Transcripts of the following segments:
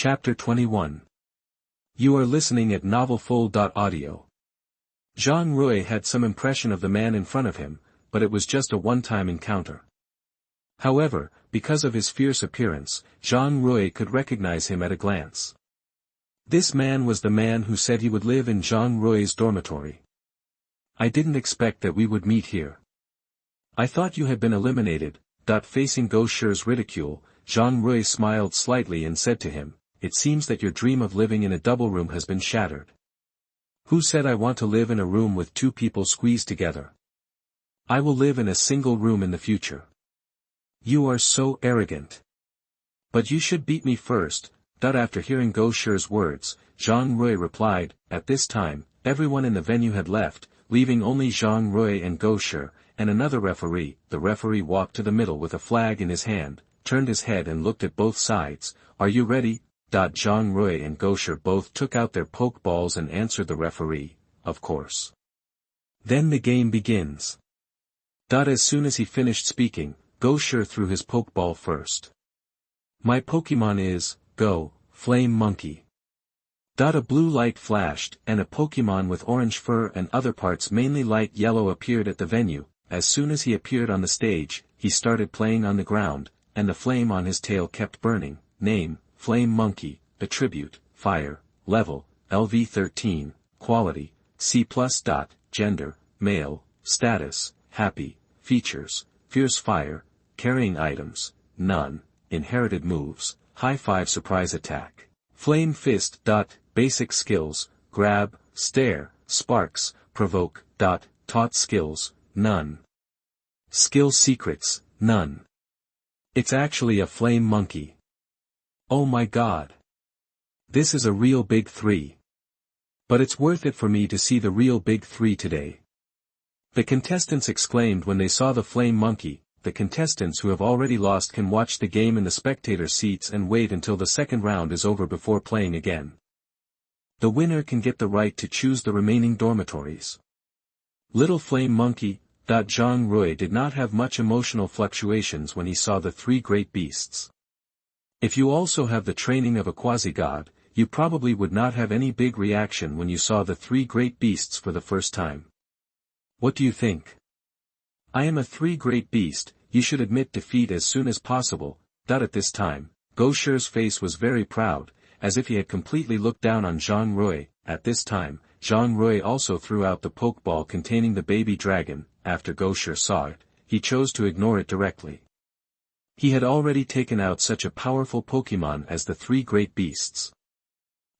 Chapter 21. You are listening at novelfull.audio. Zhang Rui had some impression of the man in front of him, but it was just a one-time encounter. However, because of his fierce appearance, Zhang Rui could recognize him at a glance. This man was the man who said he would live in Zhang Rui's dormitory. I didn't expect that we would meet here. I thought you had been eliminated. Facing Go Shi's ridicule, Zhang Rui smiled slightly and said to him, "It seems that your dream of living in a double room has been shattered." Who said I want to live in a room with two people squeezed together? I will live in a single room in the future. You are so arrogant. But you should beat me first. After hearing Go Shi's words, Zhang Rui replied. At this time, everyone in the venue had left, leaving only Zhang Rui and Go Shi, and another referee. The referee walked to the middle with a flag in his hand, turned his head and looked at both sides. Are you ready? Zhang Rui and Go Shi both took out their pokeballs and answered the referee, of course. Then the game begins. As soon as he finished speaking, Go Shi threw his pokeball first. My Pokemon is, Go, Flame Monkey. A blue light flashed, and a Pokemon with orange fur and other parts mainly light yellow appeared at the venue. As soon as he appeared on the stage, he started playing on the ground, and the flame on his tail kept burning. Name, Flame Monkey, Attribute, Fire, Level, LV13, Quality, C+. Gender, Male, Status, Happy, Features, Fierce Fire, Carrying Items, None, Inherited Moves, High 5 Surprise Attack, Flame Fist. Basic Skills, Grab, Stare, Sparks, Provoke. Taught Skills, None. Skill Secrets, None. It's actually a Flame Monkey. Oh my god. This is a real big 3. But it's worth it for me to see the real big 3 today. The contestants exclaimed when they saw the Flame Monkey. The contestants who have already lost can watch the game in the spectator seats and wait until the second round is over before playing again. The winner can get the right to choose the remaining dormitories. Little Flame Monkey. Zhang Rui did not have much emotional fluctuations when he saw the 3 great beasts. If you also have the training of a quasi-god, you probably would not have any big reaction when you saw the 3 great beasts for the first time. What do you think? I am a 3 great beast. You should admit defeat as soon as possible. At this time, Go Shi's face was very proud, as if he had completely looked down on Zhang Rui. At this time, Zhang Rui also threw out the pokeball containing the baby dragon. After Go Shi saw it, he chose to ignore it directly. He had already taken out such a powerful Pokemon as the 3 great beasts.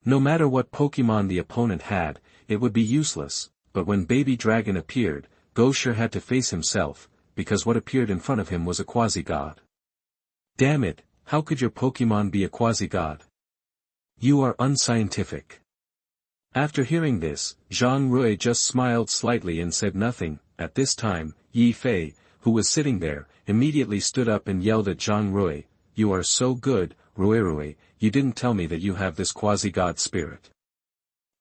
No matter what Pokemon the opponent had, it would be useless, but when baby dragon appeared, Go Shi had to face himself, because what appeared in front of him was a quasi-god. Damn it, how could your Pokemon be a quasi-god? You are unscientific. After hearing this, Zhang Rui just smiled slightly and said nothing. At this time, Yi Fei, who was sitting there, immediately stood up and yelled at Zhang Rui, "You are so good, Rui, you didn't tell me that you have this quasi-god spirit.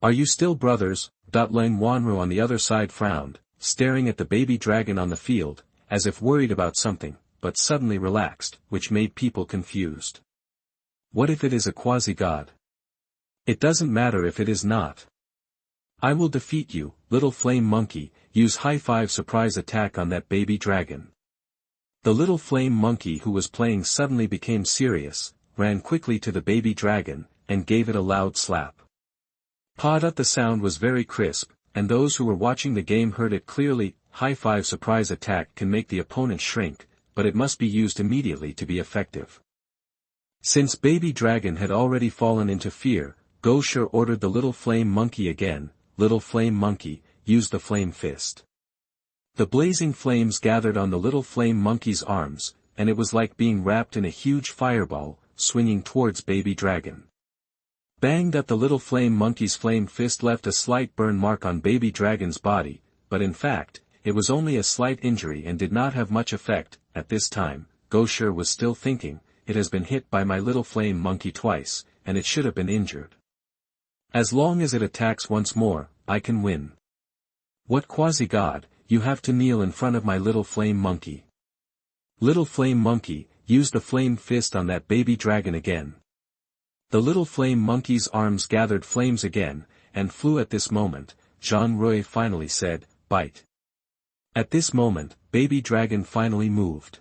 Are you still brothers?" Lang Wanru on the other side frowned, staring at the baby dragon on the field, as if worried about something, but suddenly relaxed, which made people confused. What if it is a quasi-god? It doesn't matter if it is not. I will defeat you, Little Flame Monkey. Use High 5 Surprise Attack on that baby dragon. The Little Flame Monkey who was playing suddenly became serious, ran quickly to the baby dragon, and gave it a loud slap. The sound was very crisp, and those who were watching the game heard it clearly. High 5 Surprise Attack can make the opponent shrink, but it must be used immediately to be effective. Since baby dragon had already fallen into fear, Go Shi ordered the Little Flame Monkey again. Little Flame Monkey, use the Flame Fist. The blazing flames gathered on the Little Flame Monkey's arms, and it was like being wrapped in a huge fireball, swinging towards baby dragon. Bang! The Little Flame Monkey's Flame Fist left a slight burn mark on baby dragon's body, but in fact, it was only a slight injury and did not have much effect. At this time, Go Shi was still thinking, it has been hit by my Little Flame Monkey twice, and it should have been injured. As long as it attacks once more, I can win. What quasi-god, you have to kneel in front of my Little Flame Monkey. Little Flame Monkey, use the Flame Fist on that baby dragon again. The little flame monkey's arms gathered flames again, and flew at this moment. Zhang Rui finally said, "Bite." At this moment, Baby Dragon finally moved.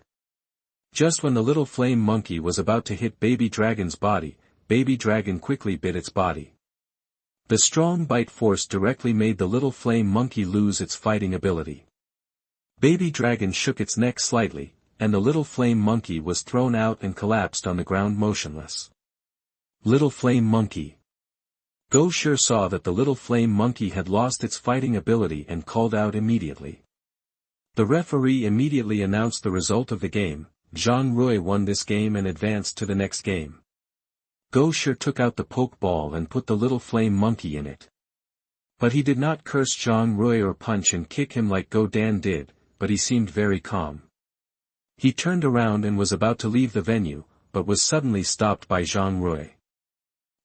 Just when the little flame monkey was about to hit Baby Dragon's body, Baby Dragon quickly bit its body. The strong bite force directly made the little flame monkey lose its fighting ability. Baby Dragon shook its neck slightly, and the little flame monkey was thrown out and collapsed on the ground motionless. Little Flame Monkey. Go sure saw that the little flame monkey had lost its fighting ability and called out immediately. The referee immediately announced the result of the game. Zhang Rui won this game and advanced to the next game. Go sure took out the Pokeball and put the little flame monkey in it. But he did not curse Zhang Rui or punch and kick him like Go Dan did, but he seemed very calm. He turned around and was about to leave the venue, but was suddenly stopped by Zhang Rui.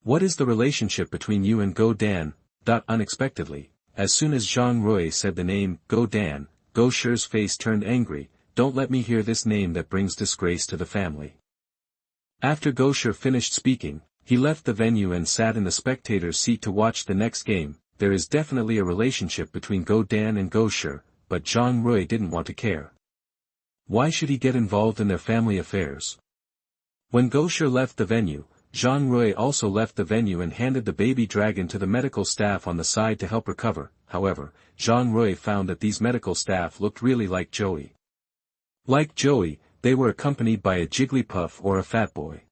"What is the relationship between you and Go Dan?" Unexpectedly, as soon as Zhang Rui said the name, Go Dan, Go Shure's face turned angry. "Don't let me hear this name that brings disgrace to the family." After Go Shure finished speaking, he left the venue and sat in the spectator's seat to watch the next game. There is definitely a relationship between Go Dan and Go Shure, but Zhang Rui didn't want to care. Why should he get involved in their family affairs? When Go Shure left the venue, Zhang Rui also left the venue and handed the baby dragon to the medical staff on the side to help recover. However, Zhang Rui found that these medical staff looked really like Joey. Like Joey, they were accompanied by a Jigglypuff or a Fat Boy.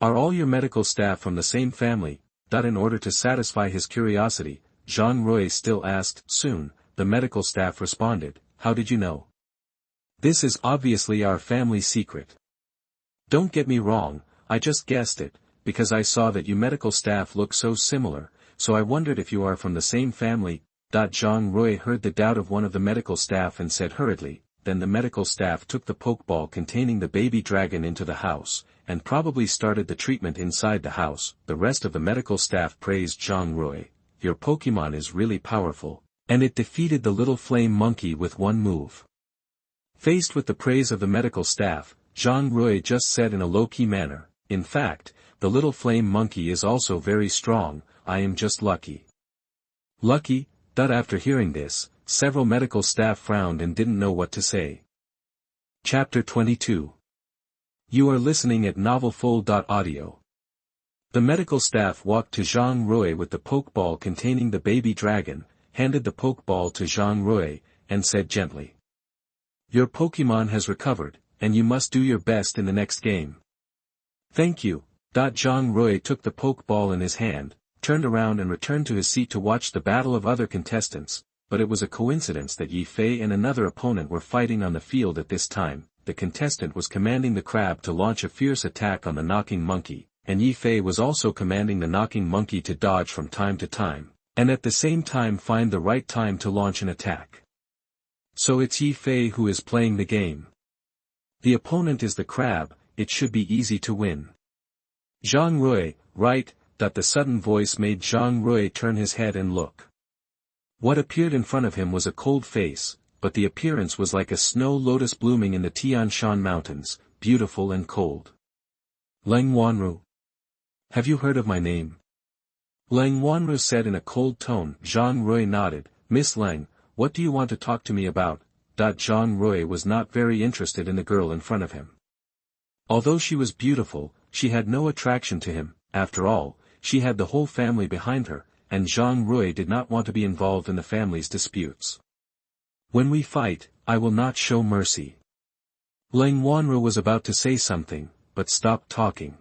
"Are all your medical staff from the same family?" In order to satisfy his curiosity, Zhang Rui still asked. Soon, the medical staff responded, "How did you know? This is obviously our family secret." "Don't get me wrong, I just guessed it, because I saw that you medical staff look so similar, so I wondered if you are from the same family." Zhang Rui heard the doubt of one of the medical staff and said hurriedly. Then the medical staff took the Pokeball containing the baby dragon into the house, and probably started the treatment inside the house. The rest of the medical staff praised Zhang Rui. "Your Pokemon is really powerful, and it defeated the little flame monkey with one move." Faced with the praise of the medical staff, Zhang Rui just said in a low-key manner, "In fact, the little flame monkey is also very strong. I am just lucky." Lucky? After hearing this, several medical staff frowned and didn't know what to say. Chapter 22. You are listening at novelfull.audio. The medical staff walked to Zhang Rui with the Pokeball containing the baby dragon, handed the Pokeball to Zhang Rui, and said gently, "Your Pokemon has recovered, and you must do your best in the next game." "Thank you." Zhang Rui took the Pokeball in his hand, turned around and returned to his seat to watch the battle of other contestants, but it was a coincidence that Yi Fei and another opponent were fighting on the field at this time. The contestant was commanding the crab to launch a fierce attack on the knocking monkey, and Yi Fei was also commanding the knocking monkey to dodge from time to time, and at the same time find the right time to launch an attack. So it's Yi Fei who is playing the game. The opponent is the crab. It should be easy to win. Zhang Rui, right? The sudden voice made Zhang Rui turn his head and look. What appeared in front of him was a cold face, but the appearance was like a snow lotus blooming in the Tian Shan mountains, beautiful and cold. "Leng Wanru. Have you heard of my name?" Leng Wanru said in a cold tone. Zhang Rui nodded. "Miss Leng, what do you want to talk to me about?" Zhang Rui was not very interested in the girl in front of him. Although she was beautiful, she had no attraction to him. After all, she had the whole family behind her, and Zhang Rui did not want to be involved in the family's disputes. "When we fight, I will not show mercy." Leng Wanru was about to say something, but stopped talking.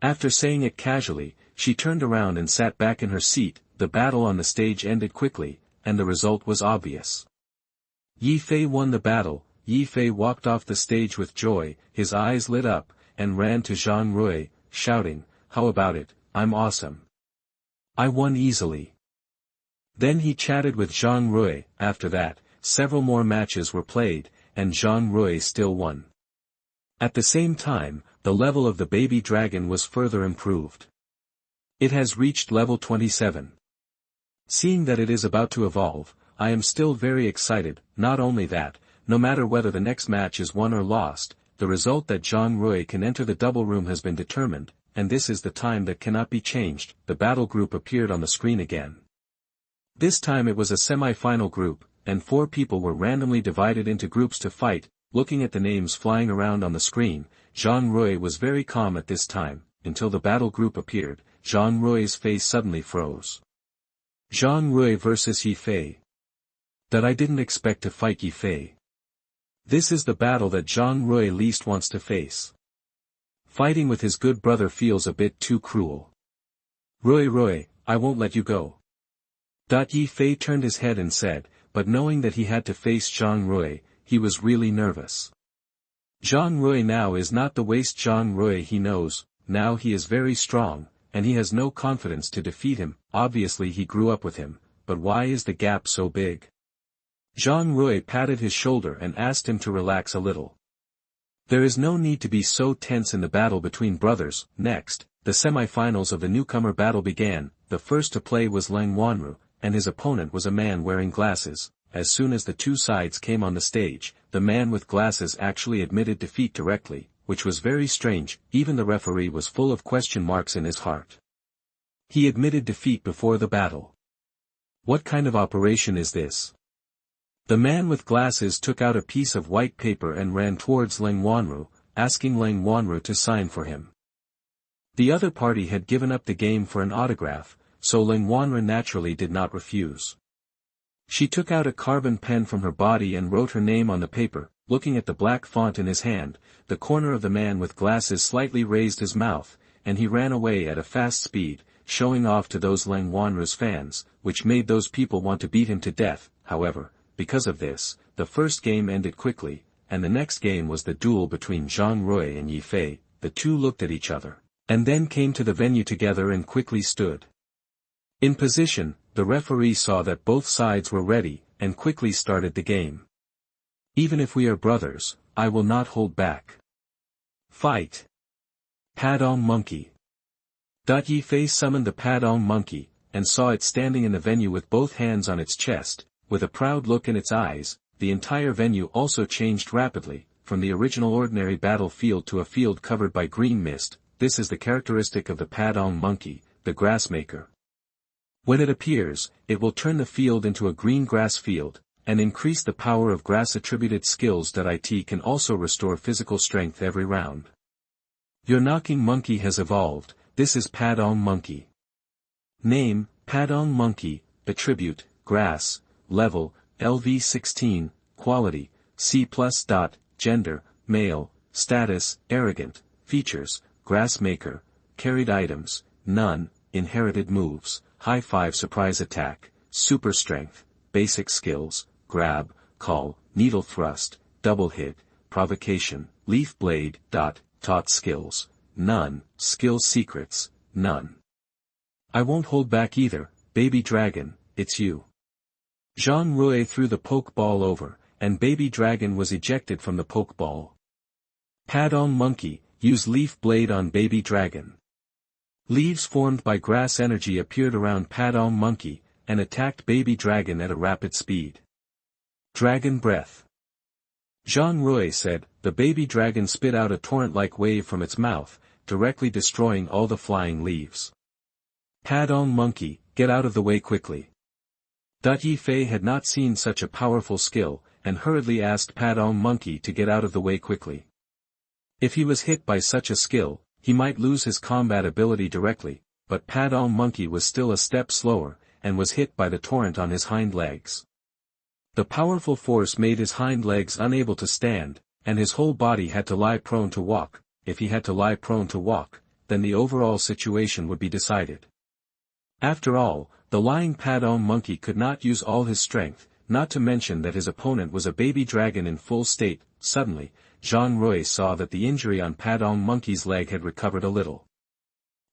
After saying it casually, she turned around and sat back in her seat. The battle on the stage ended quickly, and the result was obvious. Yi Fei won the battle. Yi Fei walked off the stage with joy, his eyes lit up, and ran to Zhang Rui, shouting, "How about it? I'm awesome. I won easily." Then he chatted with Zhang Rui. After that, several more matches were played, and Zhang Rui still won. At the same time, the level of the baby dragon was further improved. It has reached level 27. Seeing that it is about to evolve, I am still very excited. Not only that, no matter whether the next match is won or lost, the result that Zhang Rui can enter the double room has been determined. and this is the time that cannot be changed. The battle group appeared on the screen again. This time it was a semi-final group, and 4 people were randomly divided into groups to fight. Looking at the names flying around on the screen, Zhang Rui was very calm at this time, until the battle group appeared. Zhang Rui's face suddenly froze. Zhang Rui versus Yi Fei. That I didn't expect to fight Yi Fei. This is the battle that Zhang Rui least wants to face. Fighting with his good brother feels a bit too cruel. Rui, I won't let you go. Yi Fei turned his head and said, but knowing that he had to face Zhang Rui, he was really nervous. Zhang Rui now is not the waste Zhang Rui he knows, now he is very strong, and he has no confidence to defeat him. Obviously he grew up with him, but why is the gap so big? Zhang Rui patted his shoulder and asked him to relax a little. There is no need to be so tense in the battle between brothers. Next, the semi-finals of the newcomer battle began. The first to play was Mtlnovel, and his opponent was a man wearing glasses. As soon as the 2 sides came on the stage, the man with glasses actually admitted defeat directly, which was very strange. Even the referee was full of question marks in his heart. He admitted defeat before the battle. What kind of operation is this? The man with glasses took out a piece of white paper and ran towards Mtlnovel, asking Mtlnovel to sign for him. The other party had given up the game for an autograph, so Mtlnovel naturally did not refuse. She took out a carbon pen from her body and wrote her name on the paper. Looking at the black font in his hand, the corner of the man with glasses slightly raised his mouth, and he ran away at a fast speed, showing off to those Mtlnovel's fans, which made those people want to beat him to death. However, because of this, the first game ended quickly, and the next game was the duel between Zhang Rui and Yi Fei. The 2 looked at each other, and then came to the venue together and quickly stood in position. The referee saw that both sides were ready, and quickly started the game. Even if we are brothers, I will not hold back. Fight! Padong Monkey. Yi Fei summoned the Padong Monkey, and saw it standing in the venue with both hands on its chest, with a proud look in its eyes. The entire venue also changed rapidly, from the original ordinary battlefield to a field covered by green mist. This is the characteristic of the Padong Monkey, the grassmaker. When it appears, it will turn the field into a green grass field, and increase the power of grass-attributed skills. It can also restore physical strength every round. Your knocking monkey has evolved. This is Padong Monkey. Name, Padong Monkey. Attribute, grass. Level, LV16. Quality, C+. Gender, male. Status, arrogant. Features, grassmaker. Carried items, none. Inherited moves, high 5 surprise attack, super strength. Basic skills, grab, call, needle thrust, double hit, provocation, leaf blade. Taught skills, none. Skill secrets, none. I won't hold back either. Baby dragon, it's you. Zhang Rui threw the pokeball over, and baby dragon was ejected from the pokeball. Padong Monkey, use leaf blade on baby dragon. Leaves formed by grass energy appeared around Padong Monkey, and attacked baby dragon at a rapid speed. Dragon breath. Zhang Rui said. The baby dragon spit out a torrent-like wave from its mouth, directly destroying all the flying leaves. Padong Monkey, get out of the way quickly. Yi Fei had not seen such a powerful skill, and hurriedly asked Padong Monkey to get out of the way quickly. If he was hit by such a skill, he might lose his combat ability directly, but Padong Monkey was still a step slower, and was hit by the torrent on his hind legs. The powerful force made his hind legs unable to stand, and his whole body had to lie prone to walk. If he had to lie prone to walk, then the overall situation would be decided. After all, the lying Padong Monkey could not use all his strength, not to mention that his opponent was a baby dragon in full state. Suddenly, Zhang Rui saw that the injury on Padong Monkey's leg had recovered a little.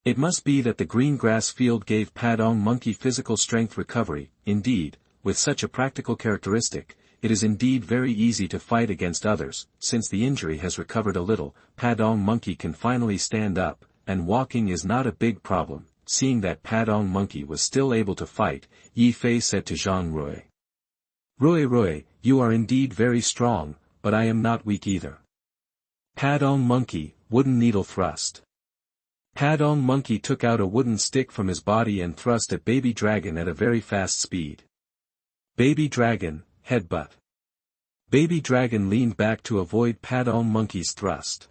It must be that the green grass field gave Padong Monkey physical strength recovery. Indeed, with such a practical characteristic, it is indeed very easy to fight against others. Since the injury has recovered a little, Padong Monkey can finally stand up, and walking is not a big problem. Seeing that Padong Monkey was still able to fight, Yi Fei said to Zhang Rui. Rui, you are indeed very strong, but I am not weak either. Padong Monkey, wooden needle thrust. Padong Monkey took out a wooden stick from his body and thrust at Baby Dragon at a very fast speed. Baby Dragon, headbutt. Baby Dragon leaned back to avoid Padong Monkey's thrust.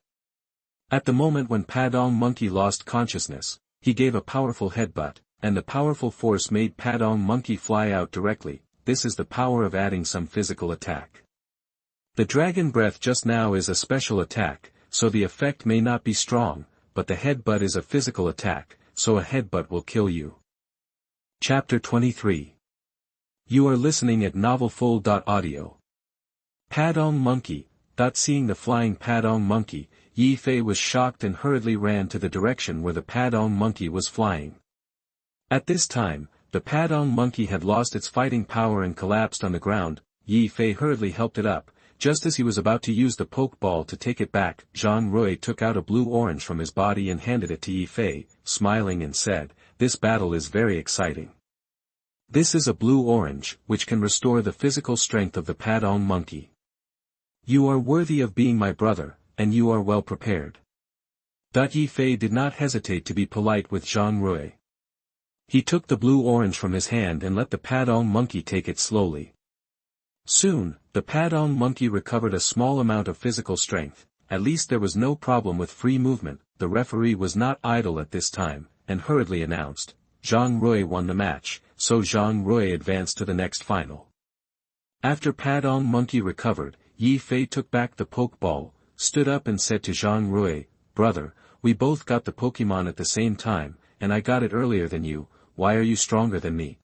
At the moment when Padong Monkey lost consciousness, he gave a powerful headbutt, and the powerful force made Padong Monkey fly out directly. This is the power of adding some physical attack. The Dragon Breath just now is a special attack, so the effect may not be strong, but the headbutt is a physical attack, so a headbutt will kill you. Chapter 23. You are listening at novelfull.audio. Padong Monkey. Seeing the flying Padong Monkey, Yi Fei was shocked and hurriedly ran to the direction where the Padong Monkey was flying. At this time, the Padong Monkey had lost its fighting power and collapsed on the ground. Yi Fei hurriedly helped it up. Just as he was about to use the Pokeball to take it back, Zhang Rui took out a blue orange from his body and handed it to Yi Fei, smiling and said, "This battle is very exciting. This is a blue orange, which can restore the physical strength of the Padong Monkey. You are worthy of being my brother, and you are well prepared." Yi Fei did not hesitate to be polite with Zhang Rui. He took the blue orange from his hand and let the Padong Monkey take it slowly. Soon, the Padong Monkey recovered a small amount of physical strength. At least there was no problem with free movement. The referee was not idle at this time, and hurriedly announced, Zhang Rui won the match, so Zhang Rui advanced to the next final. After Padong Monkey recovered, Yi Fei took back the Pokeball, stood up and said to Zhang Rui, "Brother, we both got the Pokemon at the same time, and I got it earlier than you. Why are you stronger than me?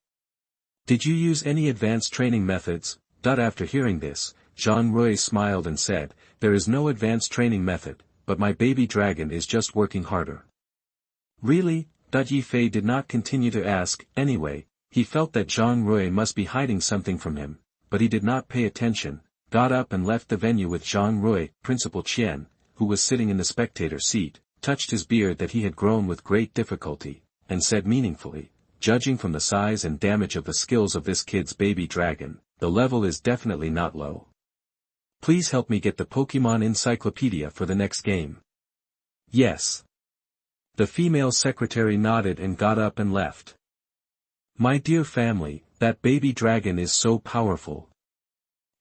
Did you use any advanced training methods?" After hearing this, Zhang Rui smiled and said, "There is no advanced training method, but my baby dragon is just working harder." Really? Yi Fei did not continue to ask. Anyway, he felt that Zhang Rui must be hiding something from him, but he did not pay attention, got up and left the venue with Zhang Rui. Principal Qian, who was sitting in the spectator seat, touched his beard that he had grown with great difficulty, and said meaningfully, "Judging from the size and damage of the skills of this kid's baby dragon, the level is definitely not low. Please help me get the Pokemon Encyclopedia for the next game." "Yes." The female secretary nodded and got up and left. "My dear family, that baby dragon is so powerful.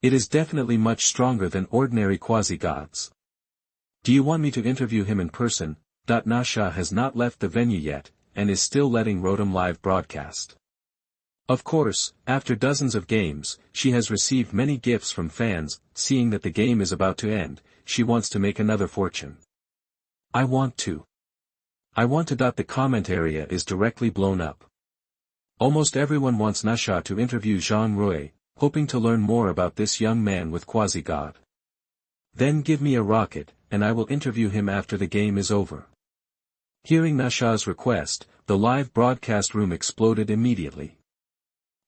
It is definitely much stronger than ordinary quasi-gods. Do you want me to interview him in person?" Nasha has not left the venue yet, and is still letting Rotom live broadcast. Of course, after dozens of games, she has received many gifts from fans. Seeing that the game is about to end, she wants to make another fortune. I want to. The comment area is directly blown up. Almost everyone wants Nasha to interview Zhang Rui, hoping to learn more about this young man with quasi-god. Then give me a rocket, and I will interview him after the game is over. Hearing Nasha's request, the live broadcast room exploded immediately.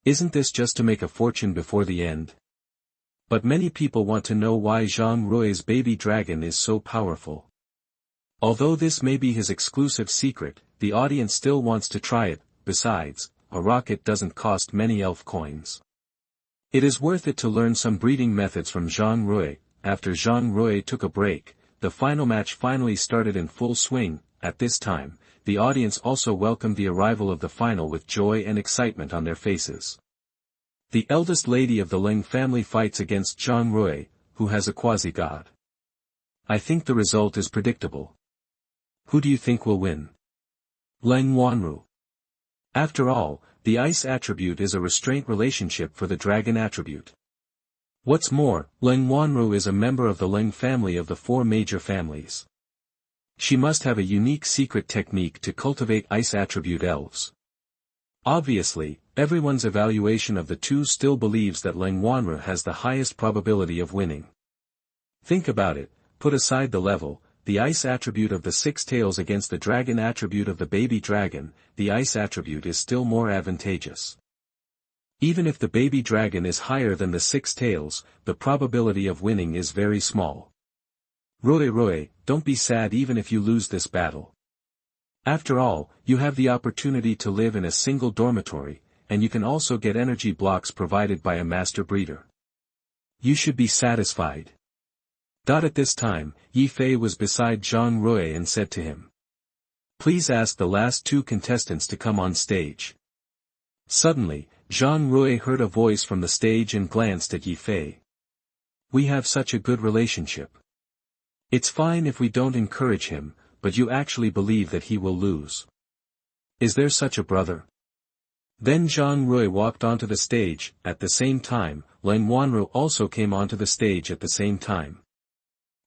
Isn't this just to make a fortune before the end? But many people want to know why Zhang Rui's baby dragon is so powerful. Although this may be his exclusive secret, the audience still wants to try it. Besides, a rocket doesn't cost many elf coins. It is worth it to learn some breeding methods from Zhang Rui. After Zhang Rui took a break, the final match finally started in full swing. At this time, the audience also welcomed the arrival of the final with joy and excitement on their faces. The eldest lady of the Ling family fights against Zhang Rui, who has a quasi-god. I think the result is predictable. Who do you think will win? Leng Wanru. After all, the ice attribute is a restraint relationship for the dragon attribute. What's more, Leng Wanru is a member of the Ling family of the four major families. She must have a unique secret technique to cultivate ice attribute elves. Obviously, everyone's evaluation of the two still believes that Leng Wanru has the highest probability of winning. Think about it, put aside the level, the ice attribute of the six tails against the dragon attribute of the baby dragon, the ice attribute is still more advantageous. Even if the baby dragon is higher than the six tails, the probability of winning is very small. Rui, don't be sad even if you lose this battle. After all, you have the opportunity to live in a single dormitory, and you can also get energy blocks provided by a master breeder. You should be satisfied. At this time, Yi Fei was beside Zhang Rui and said to him. Please ask the last two contestants to come on stage. Suddenly, Zhang Rui heard a voice from the stage and glanced at Yi Fei. We have such a good relationship. It's fine if we don't encourage him, but you actually believe that he will lose. Is there such a brother? Then Zhang Rui walked onto the stage. At the same time, Lang Wanru also came onto the stage at the same time.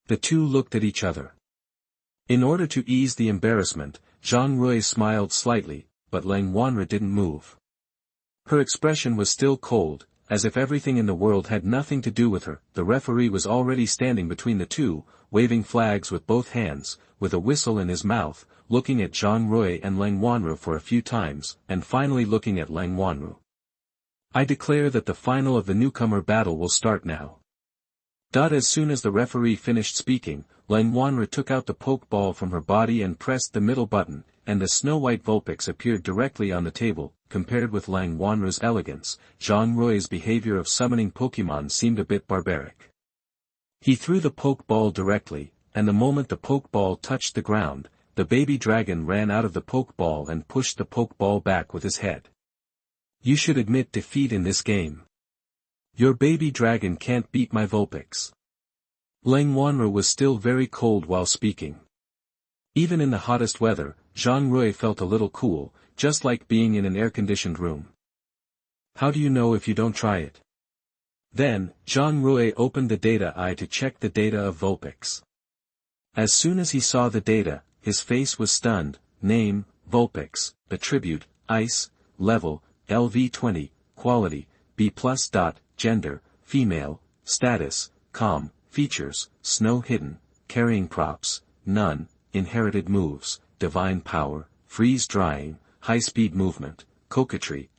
The two looked at each other. In order to ease the embarrassment, Zhang Rui smiled slightly, but Lang Wanru didn't move. Her expression was still cold, as if everything in the world had nothing to do with her. The referee was already standing between the two, waving flags with both hands, with a whistle in his mouth, looking at Zhang Rui and Lang Wanru for a few times, and finally looking at Lang Wanru. I declare that the final of the newcomer battle will start now. As soon as the referee finished speaking, Lang Wanru took out the pokeball from her body and pressed the middle button, and the snow-white Vulpix appeared directly on the table. Compared with Lang Wanru's elegance, Zhang Rui's behavior of summoning Pokemon seemed a bit barbaric. He threw the pokeball directly, and the moment the pokeball touched the ground, the baby dragon ran out of the pokeball and pushed the pokeball back with his head. You should admit defeat in this game. Your baby dragon can't beat my Vulpix. Lang Wanru was still very cold while speaking. Even in the hottest weather, Zhang Rui felt a little cool, just like being in an air-conditioned room. How do you know if you don't try it? Then, Zhang Rui opened the data eye to check the data of Vulpix. As soon as he saw the data, his face was stunned. Name, Vulpix, attribute, Ice, level, LV20, quality, B+. Gender, female, status, calm, features, snow hidden, carrying props, none, inherited moves, divine power, freeze drying, high-speed movement, coquetry.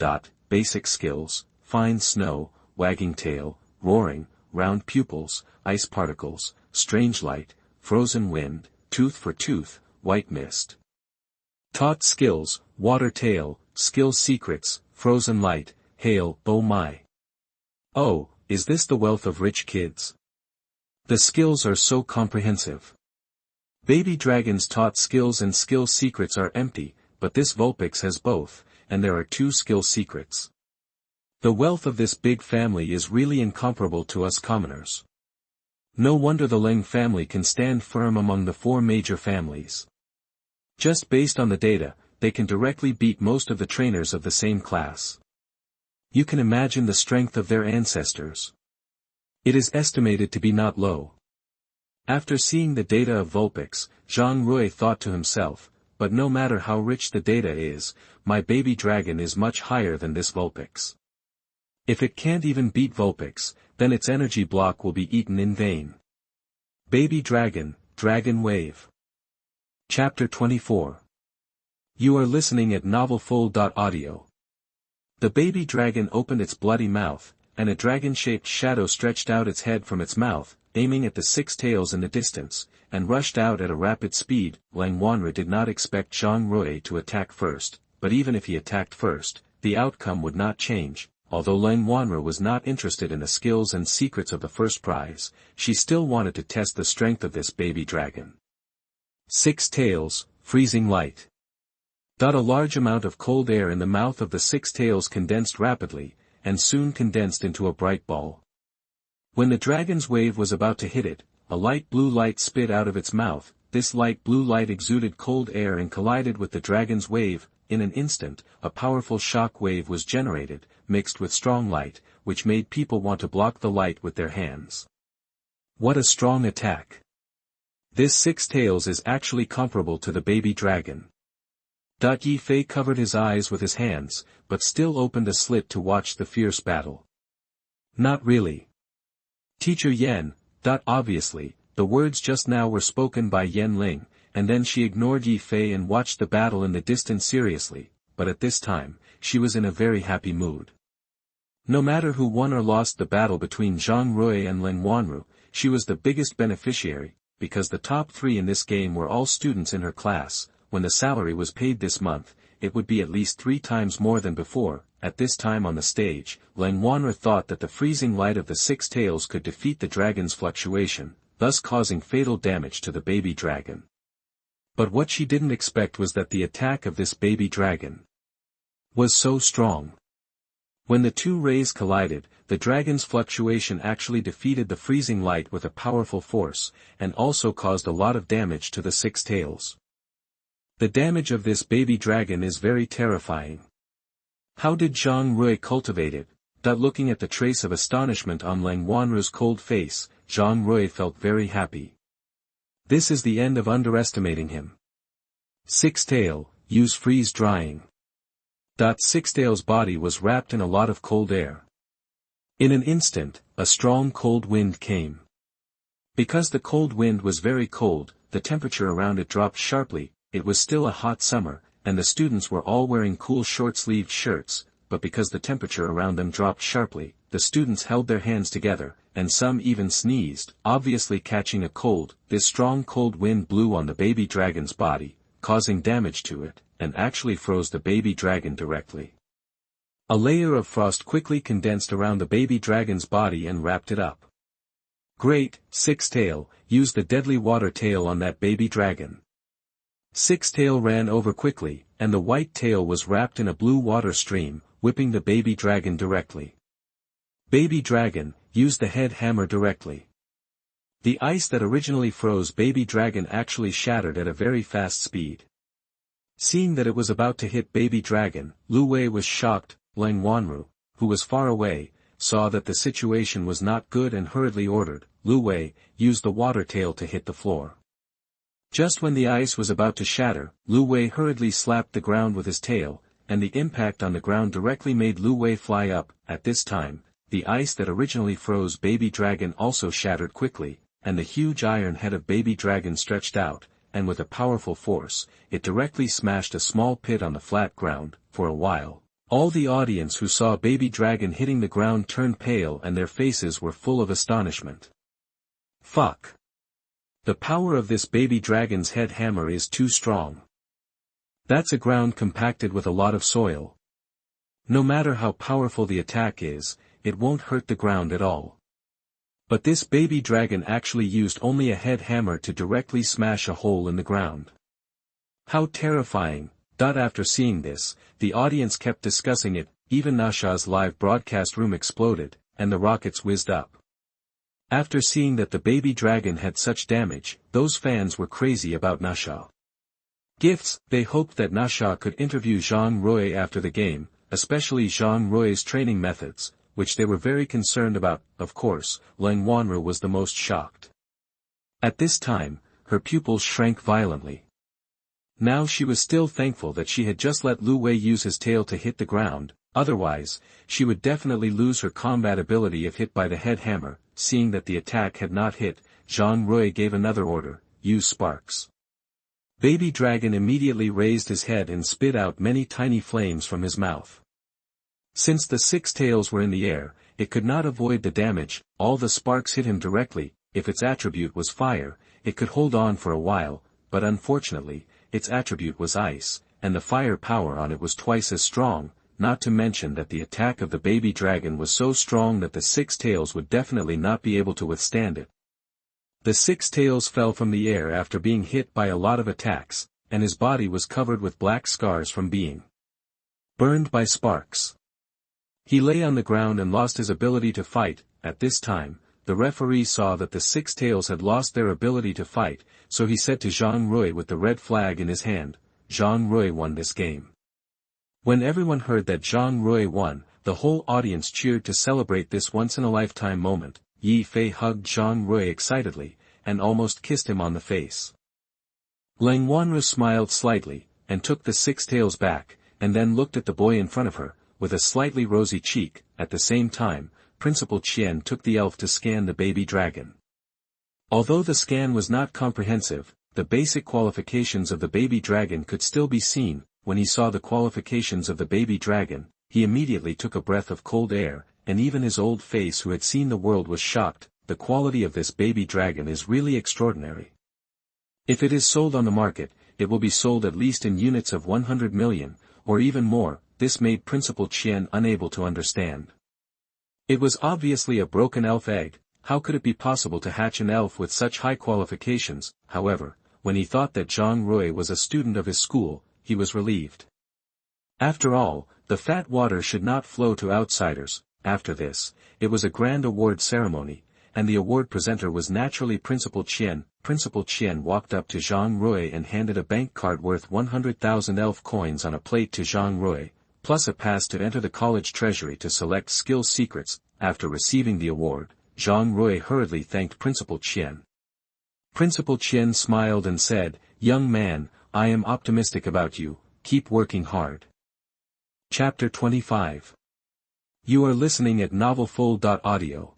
Basic skills, fine snow, wagging tail, roaring, round pupils, ice particles, strange light, frozen wind, tooth for tooth, white mist. Taught skills, water tail, skill secrets, frozen light, hail. Oh my. Oh, is this the wealth of rich kids? The skills are so comprehensive. Baby Dragon's taught skills and skill secrets are empty, but this Vulpix has both, and there are 2 skill secrets. The wealth of this big family is really incomparable to us commoners. No wonder the Ling family can stand firm among the 4 major families. Just based on the data, they can directly beat most of the trainers of the same class. You can imagine the strength of their ancestors. It is estimated to be not low. After seeing the data of Vulpix, Zhang Rui thought to himself, but no matter how rich the data is, my baby dragon is much higher than this Vulpix. If it can't even beat Vulpix, then its energy block will be eaten in vain. Baby Dragon, Dragon Wave. Chapter 24. You are listening at novelfull.audio. The baby dragon opened its bloody mouth, and a dragon-shaped shadow stretched out its head from its mouth, aiming at the 6 tails in the distance, and rushed out at a rapid speed. Lang Wanru did not expect Zhang Rui to attack first, but even if he attacked first, the outcome would not change. Although Lang Wanru was not interested in the skills and secrets of the first prize, she still wanted to test the strength of this baby dragon. 6 tails, freezing light. A large amount of cold air in the mouth of the 6 tails condensed rapidly, and soon condensed into a bright ball. When the dragon's wave was about to hit it, a light blue light spit out of its mouth. This light blue light exuded cold air and collided with the dragon's wave. In an instant, a powerful shock wave was generated, mixed with strong light, which made people want to block the light with their hands. What a strong attack! This 6 tails is actually comparable to the baby dragon. Yi Fei covered his eyes with his hands, but still opened a slit to watch the fierce battle. Not really. Teacher Yan. Obviously, the words just now were spoken by Yan Ling, and then she ignored Yi Fei and watched the battle in the distance seriously, but at this time, she was in a very happy mood. No matter who won or lost the battle between Zhang Rui and Lang Wanru, she was the biggest beneficiary, because the top 3 in this game were all students in her class. When the salary was paid this month, it would be at least 3 times more than before. At this time on the stage, Lang Wanru thought that the freezing light of the 6 tails could defeat the dragon's fluctuation, thus causing fatal damage to the baby dragon. But what she didn't expect was that the attack of this baby dragon was so strong. When the two rays collided, the dragon's fluctuation actually defeated the freezing light with a powerful force, and also caused a lot of damage to the six tails. The damage of this baby dragon is very terrifying. How did Zhang Rui cultivate it? Looking at the trace of astonishment on Lang Wanru's cold face, Zhang Rui felt very happy. This is the end of underestimating him. Six Tail, use freeze drying. Six Tail's body was wrapped in a lot of cold air. In an instant, a strong cold wind came. Because the cold wind was very cold, the temperature around it dropped sharply. It was still a hot summer, and the students were all wearing cool short-sleeved shirts, but because the temperature around them dropped sharply, the students held their hands together, and some even sneezed, obviously catching a cold. This strong cold wind blew on the baby dragon's body, causing damage to it, and actually froze the baby dragon directly. A layer of frost quickly condensed around the baby dragon's body and wrapped it up. Great, Six Tail, use the deadly water tail on that baby dragon. Six Tail ran over quickly, and the white tail was wrapped in a blue water stream, whipping the baby dragon directly. Baby dragon, use the head hammer directly. The ice that originally froze baby dragon actually shattered at a very fast speed. Seeing that it was about to hit baby dragon, Lu Wei was shocked. Lang Wanru, who was far away, saw that the situation was not good and hurriedly ordered, Lu Wei, use the water tail to hit the floor. Just when the ice was about to shatter, Lu Wei hurriedly slapped the ground with his tail, and the impact on the ground directly made Lu Wei fly up. At this time, the ice that originally froze baby dragon also shattered quickly, and the huge iron head of baby dragon stretched out, and with a powerful force, it directly smashed a small pit on the flat ground. For a while, all the audience who saw baby dragon hitting the ground turned pale and their faces were full of astonishment. Fuck! The power of this baby dragon's head hammer is too strong. That's a ground compacted with a lot of soil. No matter how powerful the attack is, it won't hurt the ground at all. But this baby dragon actually used only a head hammer to directly smash a hole in the ground. How terrifying! After seeing this, the audience kept discussing it. Even Nasha's live broadcast room exploded, and the rockets whizzed up. After seeing that the baby dragon had such damage, those fans were crazy about Nasha. Gifts, they hoped that Nasha could interview Zhang Rui after the game, especially Zhang Rui's training methods, which they were very concerned about. Of course, Lang Wanru was the most shocked. At this time, her pupils shrank violently. Now she was still thankful that she had just let Lu Wei use his tail to hit the ground, otherwise, she would definitely lose her combat ability if hit by the head hammer. Seeing that the attack had not hit, Zhang Rui gave another order, use sparks. Baby dragon immediately raised his head and spit out many tiny flames from his mouth. Since the six tails were in the air, it could not avoid the damage. All the sparks hit him directly. If its attribute was fire, it could hold on for a while, but unfortunately, its attribute was ice, and the fire power on it was twice as strong, not to mention that the attack of the baby dragon was so strong that the six tails would definitely not be able to withstand it. The six tails fell from the air after being hit by a lot of attacks, and his body was covered with black scars from being burned by sparks. He lay on the ground and lost his ability to fight. At this time, the referee saw that the six tails had lost their ability to fight, so he said to Zhang Rui with the red flag in his hand, Zhang Rui won this game. When everyone heard that Zhang Rui won, the whole audience cheered to celebrate this once-in-a-lifetime moment. Yi Fei hugged Zhang Rui excitedly, and almost kissed him on the face. Lang Wanru smiled slightly, and took the six tails back, and then looked at the boy in front of her, with a slightly rosy cheek. At the same time, Principal Qian took the elf to scan the baby dragon. Although the scan was not comprehensive, the basic qualifications of the baby dragon could still be seen. When he saw the qualifications of the baby dragon, he immediately took a breath of cold air, and even his old face who had seen the world was shocked. The quality of this baby dragon is really extraordinary. If it is sold on the market, it will be sold at least in units of 100 million, or even more. This made Principal Qian unable to understand. It was obviously a broken elf egg. How could it be possible to hatch an elf with such high qualifications? However, when he thought that Zhang Rui was a student of his school, he was relieved. After all, the fat water should not flow to outsiders. After this, it was a grand award ceremony, and the award presenter was naturally Principal Qian. Principal Qian walked up to Zhang Rui and handed a bank card worth 100,000 elf coins on a plate to Zhang Rui, plus a pass to enter the college treasury to select skill secrets. After receiving the award, Zhang Rui hurriedly thanked Principal Qian. Principal Qian smiled and said, "Young man, I am optimistic about you, keep working hard." Chapter 25. You are listening at novelfull.audio.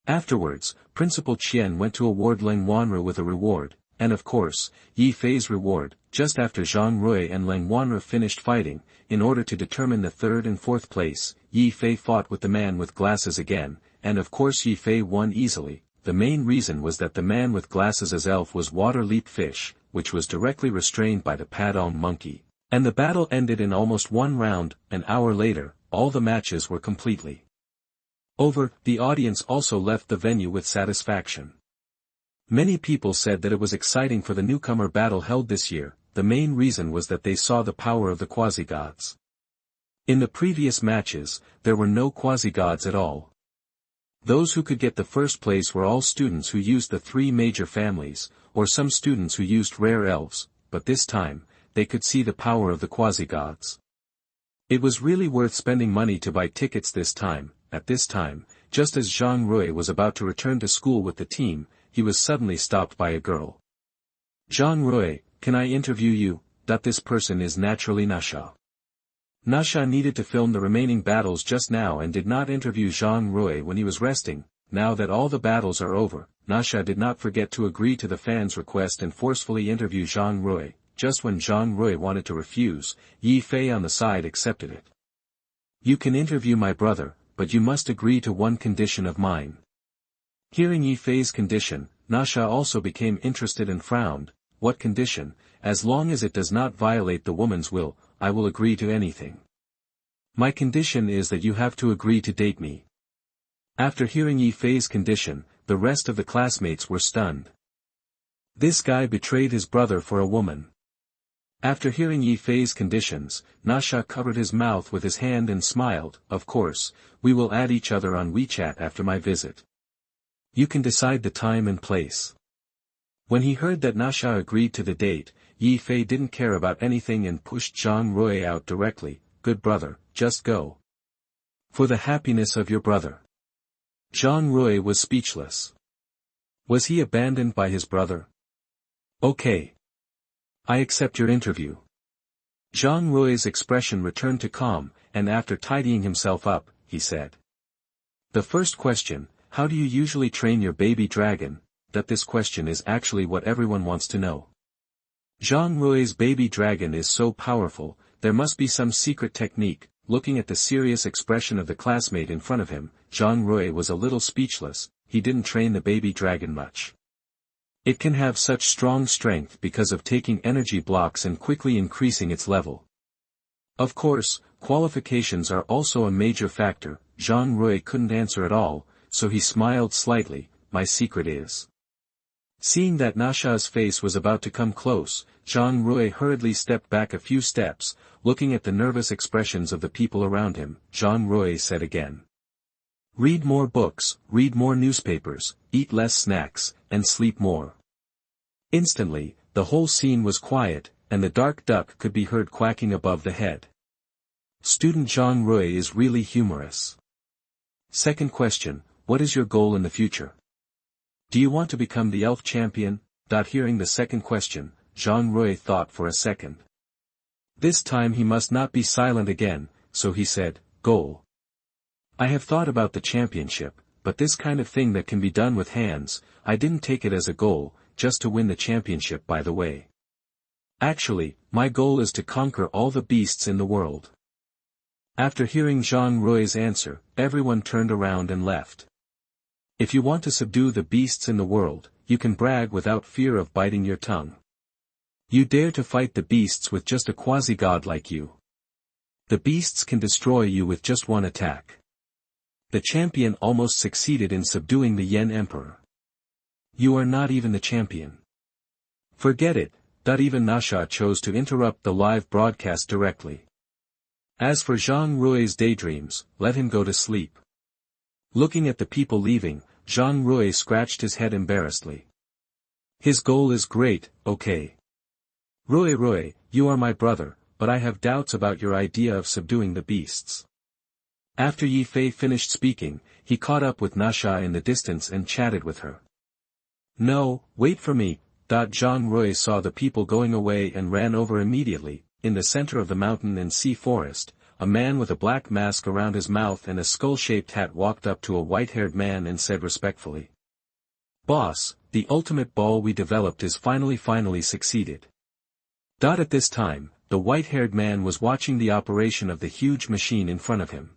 Afterwards, Principal Qian went to award Leng Wanru with a reward, and of course, Yi Fei's reward, just after Zhang Rui and Leng Wanru finished fighting. In order to determine the third and fourth place, Yi Fei fought with the man with glasses again, and of course Yi Fei won easily. The main reason was that the man with glasses as elf was Water Leap Fish, which was directly restrained by the Padong monkey, and the battle ended in almost one round. An hour later, all the matches were completely over. The audience also left the venue with satisfaction. Many people said that it was exciting for the newcomer battle held this year. The main reason was that they saw the power of the quasi-gods. In the previous matches, there were no quasi-gods at all. Those who could get the first place were all students who used the three major families, or some students who used rare elves, but this time, they could see the power of the quasi-gods. It was really worth spending money to buy tickets this time. At this time, just as Zhang Rui was about to return to school with the team, he was suddenly stopped by a girl. "Zhang Rui, can I interview you?" This person is naturally Nasha. Nasha needed to film the remaining battles just now and did not interview Zhang Rui when he was resting. Now that all the battles are over, Nasha did not forget to agree to the fans' request and forcefully interview Zhang Rui. Just when Zhang Rui wanted to refuse, Yi Fei on the side accepted it. "You can interview my brother, but you must agree to one condition of mine." Hearing Yi Fei's condition, Nasha also became interested and frowned. "What condition?" "As long as it does not violate the woman's will, I will agree to anything. My condition is that you have to agree to date me." After hearing Yi Fei's condition, the rest of the classmates were stunned. This guy betrayed his brother for a woman. After hearing Yi Fei's conditions, Nasha covered his mouth with his hand and smiled. "Of course, we will add each other on WeChat after my visit. You can decide the time and place." When he heard that Nasha agreed to the date, Yi Fei didn't care about anything and pushed Zhang Rui out directly. "Good brother, just go. For the happiness of your brother." Zhang Rui was speechless. Was he abandoned by his brother? "Okay. I accept your interview." Zhang Rui's expression returned to calm, and after tidying himself up, he said, "The first question, how do you usually train your baby dragon?" This question is actually what everyone wants to know. Zhang Rui's baby dragon is so powerful, there must be some secret technique. Looking at the serious expression of the classmate in front of him, Zhang Rui was a little speechless. He didn't train the baby dragon much. It can have such strong strength because of taking energy blocks and quickly increasing its level. Of course, qualifications are also a major factor. Zhang Rui couldn't answer at all, so he smiled slightly. "My secret is..." Seeing that Nasha's face was about to come close, Zhang Rui hurriedly stepped back a few steps. Looking at the nervous expressions of the people around him, Zhang Rui said again, "Read more books, read more newspapers, eat less snacks, and sleep more." Instantly, the whole scene was quiet, and the dark duck could be heard quacking above the head. Student Zhang Rui is really humorous. Second question, what is your goal in the future? Do you want to become the elf champion? Hearing the second question, Zhang Rui thought for a second. This time he must not be silent again, so he said, "Goal. I have thought about the championship, but this kind of thing that can be done with hands, I didn't take it as a goal, just to win the championship by the way. Actually, my goal is to conquer all the beasts in the world." After hearing Zhang Rui's answer, everyone turned around and left. If you want to subdue the beasts in the world, you can brag without fear of biting your tongue. You dare to fight the beasts with just a quasi-god like you. The beasts can destroy you with just one attack. The champion almost succeeded in subduing the Yen Emperor. You are not even the champion. Forget it, even Nasha chose to interrupt the live broadcast directly. As for Zhang Rui's daydreams, let him go to sleep. Looking at the people leaving, Zhang Rui scratched his head embarrassedly. His goal is great, okay. Rui, you are my brother, but I have doubts about your idea of subduing the beasts. After Yi Fei finished speaking, he caught up with Nasha in the distance and chatted with her. No, wait for me. Zhang Rui saw the people going away and ran over immediately. In the center of the mountain and sea forest, a man with a black mask around his mouth and a skull-shaped hat walked up to a white-haired man and said respectfully. Boss, the ultimate ball we developed is finally succeeded. At this time, the white-haired man was watching the operation of the huge machine in front of him.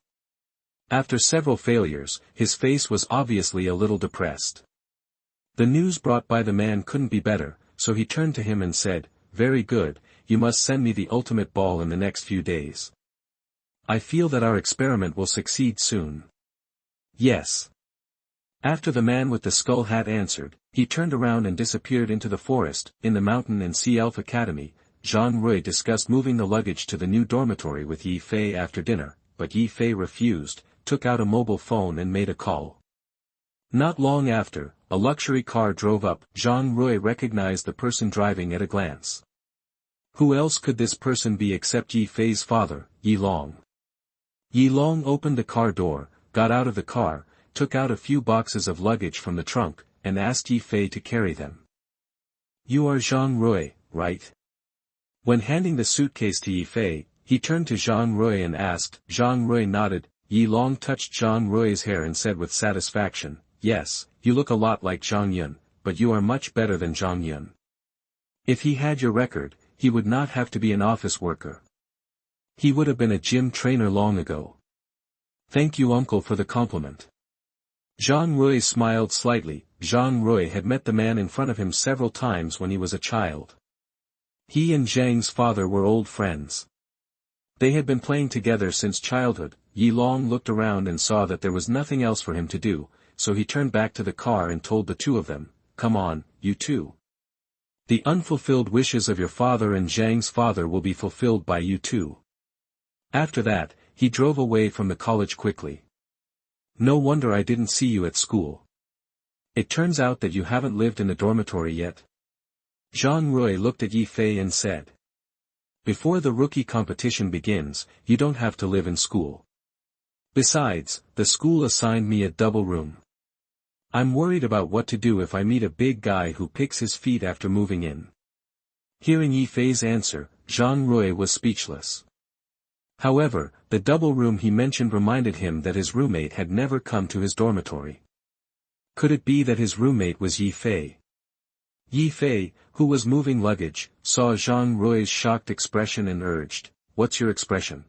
After several failures, his face was obviously a little depressed. The news brought by the man couldn't be better, so he turned to him and said, Very good, you must send me the ultimate ball in the next few days. I feel that our experiment will succeed soon. Yes. After the man with the skull hat answered, he turned around and disappeared into the forest. In the Mountain and Sea Elf Academy, Zhang Rui discussed moving the luggage to the new dormitory with Yi Fei after dinner, but Yi Fei refused, took out a mobile phone and made a call. Not long after, a luxury car drove up. Zhang Rui recognized the person driving at a glance. Who else could this person be except Yi Fei's father, Yi Long? Yi Long opened the car door, got out of the car, took out a few boxes of luggage from the trunk, and asked Yi Fei to carry them. You are Zhang Rui, right? When handing the suitcase to Yi Fei, he turned to Zhang Rui and asked. Zhang Rui nodded. Yi Long touched Zhang Rui's hair and said with satisfaction, Yes, you look a lot like Zhang Yun, but you are much better than Zhang Yun. If he had your record, he would not have to be an office worker. He would have been a gym trainer long ago. Thank you uncle for the compliment. Zhang Rui smiled slightly. Zhang Rui had met the man in front of him several times when he was a child. He and Zhang's father were old friends. They had been playing together since childhood. Yi Long looked around and saw that there was nothing else for him to do, so he turned back to the car and told the two of them, Come on, you two. The unfulfilled wishes of your father and Zhang's father will be fulfilled by you too. After that, he drove away from the college quickly. No wonder I didn't see you at school. It turns out that you haven't lived in a dormitory yet. Zhang Rui looked at Yi Fei and said. Before the rookie competition begins, you don't have to live in school. Besides, the school assigned me a double room. I'm worried about what to do if I meet a big guy who picks his feet after moving in. Hearing Yi Fei's answer, Zhang Rui was speechless. However, the double room he mentioned reminded him that his roommate had never come to his dormitory. Could it be that his roommate was Yi Fei? Yi Fei, who was moving luggage, saw Zhang Rui's shocked expression and urged, What's your expression?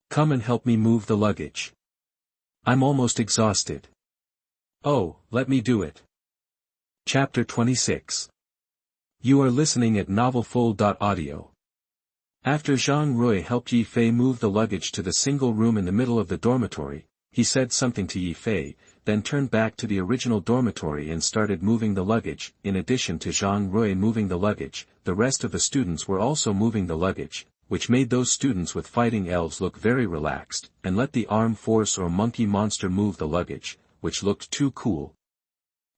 Come and help me move the luggage. I'm almost exhausted. Oh, let me do it. Chapter 26. You are listening at novelfull.audio. After Zhang Rui helped Yi Fei move the luggage to the single room in the middle of the dormitory, he said something to Yi Fei, then turned back to the original dormitory and started moving the luggage. In addition to Zhang Rui moving the luggage, the rest of the students were also moving the luggage, which made those students with fighting elves look very relaxed, and let the arm force or monkey monster move the luggage, which looked too cool.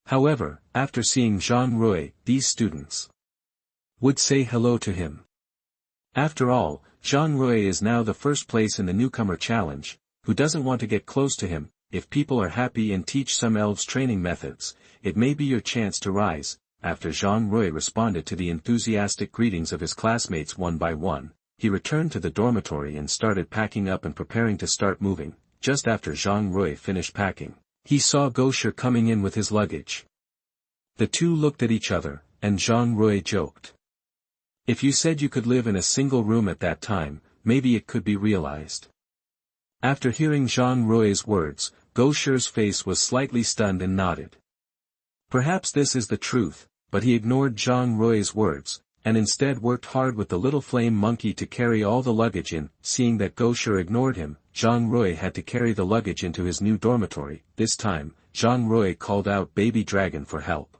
However, after seeing Zhang Rui, these students would say hello to him. After all, Zhang Rui is now the first place in the newcomer challenge. Who doesn't want to get close to him? If people are happy and teach some elves training methods, it may be your chance to rise. After Zhang Rui responded to the enthusiastic greetings of his classmates one by one, he returned to the dormitory and started packing up and preparing to start moving. Just after Zhang Rui finished packing, he saw Gosher coming in with his luggage. The two looked at each other, and Zhang Rui joked. If you said you could live in a single room at that time, maybe it could be realized. After hearing Zhang Rui's words, Gosher's face was slightly stunned and nodded. Perhaps this is the truth, but he ignored Zhang Rui's words, and instead worked hard with the little flame monkey to carry all the luggage in. Seeing that Gosher ignored him, Zhang Rui had to carry the luggage into his new dormitory. This time, Zhang Rui called out Baby Dragon for help.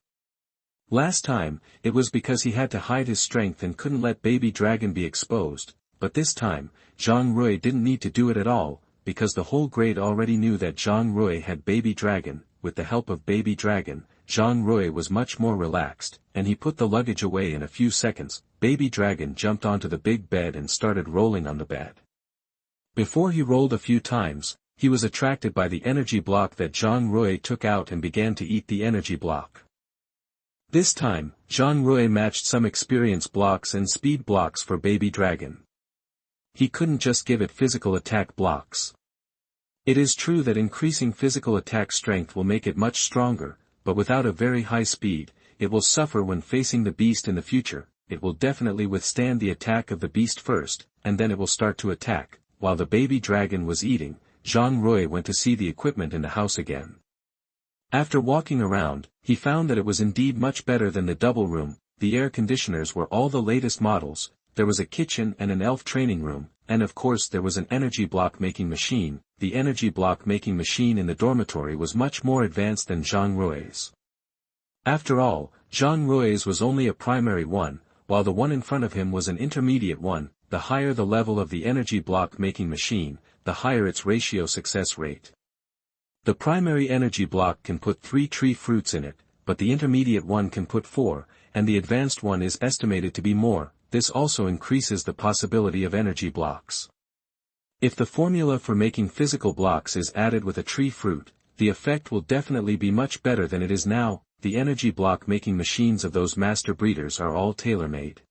Last time, it was because he had to hide his strength and couldn't let Baby Dragon be exposed, but this time, Zhang Rui didn't need to do it at all, because the whole grade already knew that Zhang Rui had Baby Dragon. With the help of Baby Dragon, Zhang Rui was much more relaxed, and he put the luggage away in a few seconds. Baby Dragon jumped onto the big bed and started rolling on the bed. Before he rolled a few times, he was attracted by the energy block that Zhang Rui took out and began to eat the energy block. This time, Zhang Rui matched some experience blocks and speed blocks for Baby Dragon. He couldn't just give it physical attack blocks. It is true that increasing physical attack strength will make it much stronger, but without a very high speed, it will suffer when facing the beast in the future. It will definitely withstand the attack of the beast first, and then it will start to attack. While the Baby Dragon was eating, Zhang Rui went to see the equipment in the house again. After walking around, he found that it was indeed much better than the double room. The air conditioners were all the latest models, there was a kitchen and an elf training room, and of course there was an energy block making machine. The energy block making machine in the dormitory was much more advanced than Zhang Rui's. After all, Zhang Rui's was only a primary one, while the one in front of him was an intermediate one. The higher the level of the energy block making machine, the higher its ratio success rate. The primary energy block can put 3 tree fruits in it, but the intermediate one can put 4, and the advanced one is estimated to be more. This also increases the possibility of energy blocks. If the formula for making physical blocks is added with a tree fruit, the effect will definitely be much better than it is now. The energy block making machines of those master breeders are all tailor-made.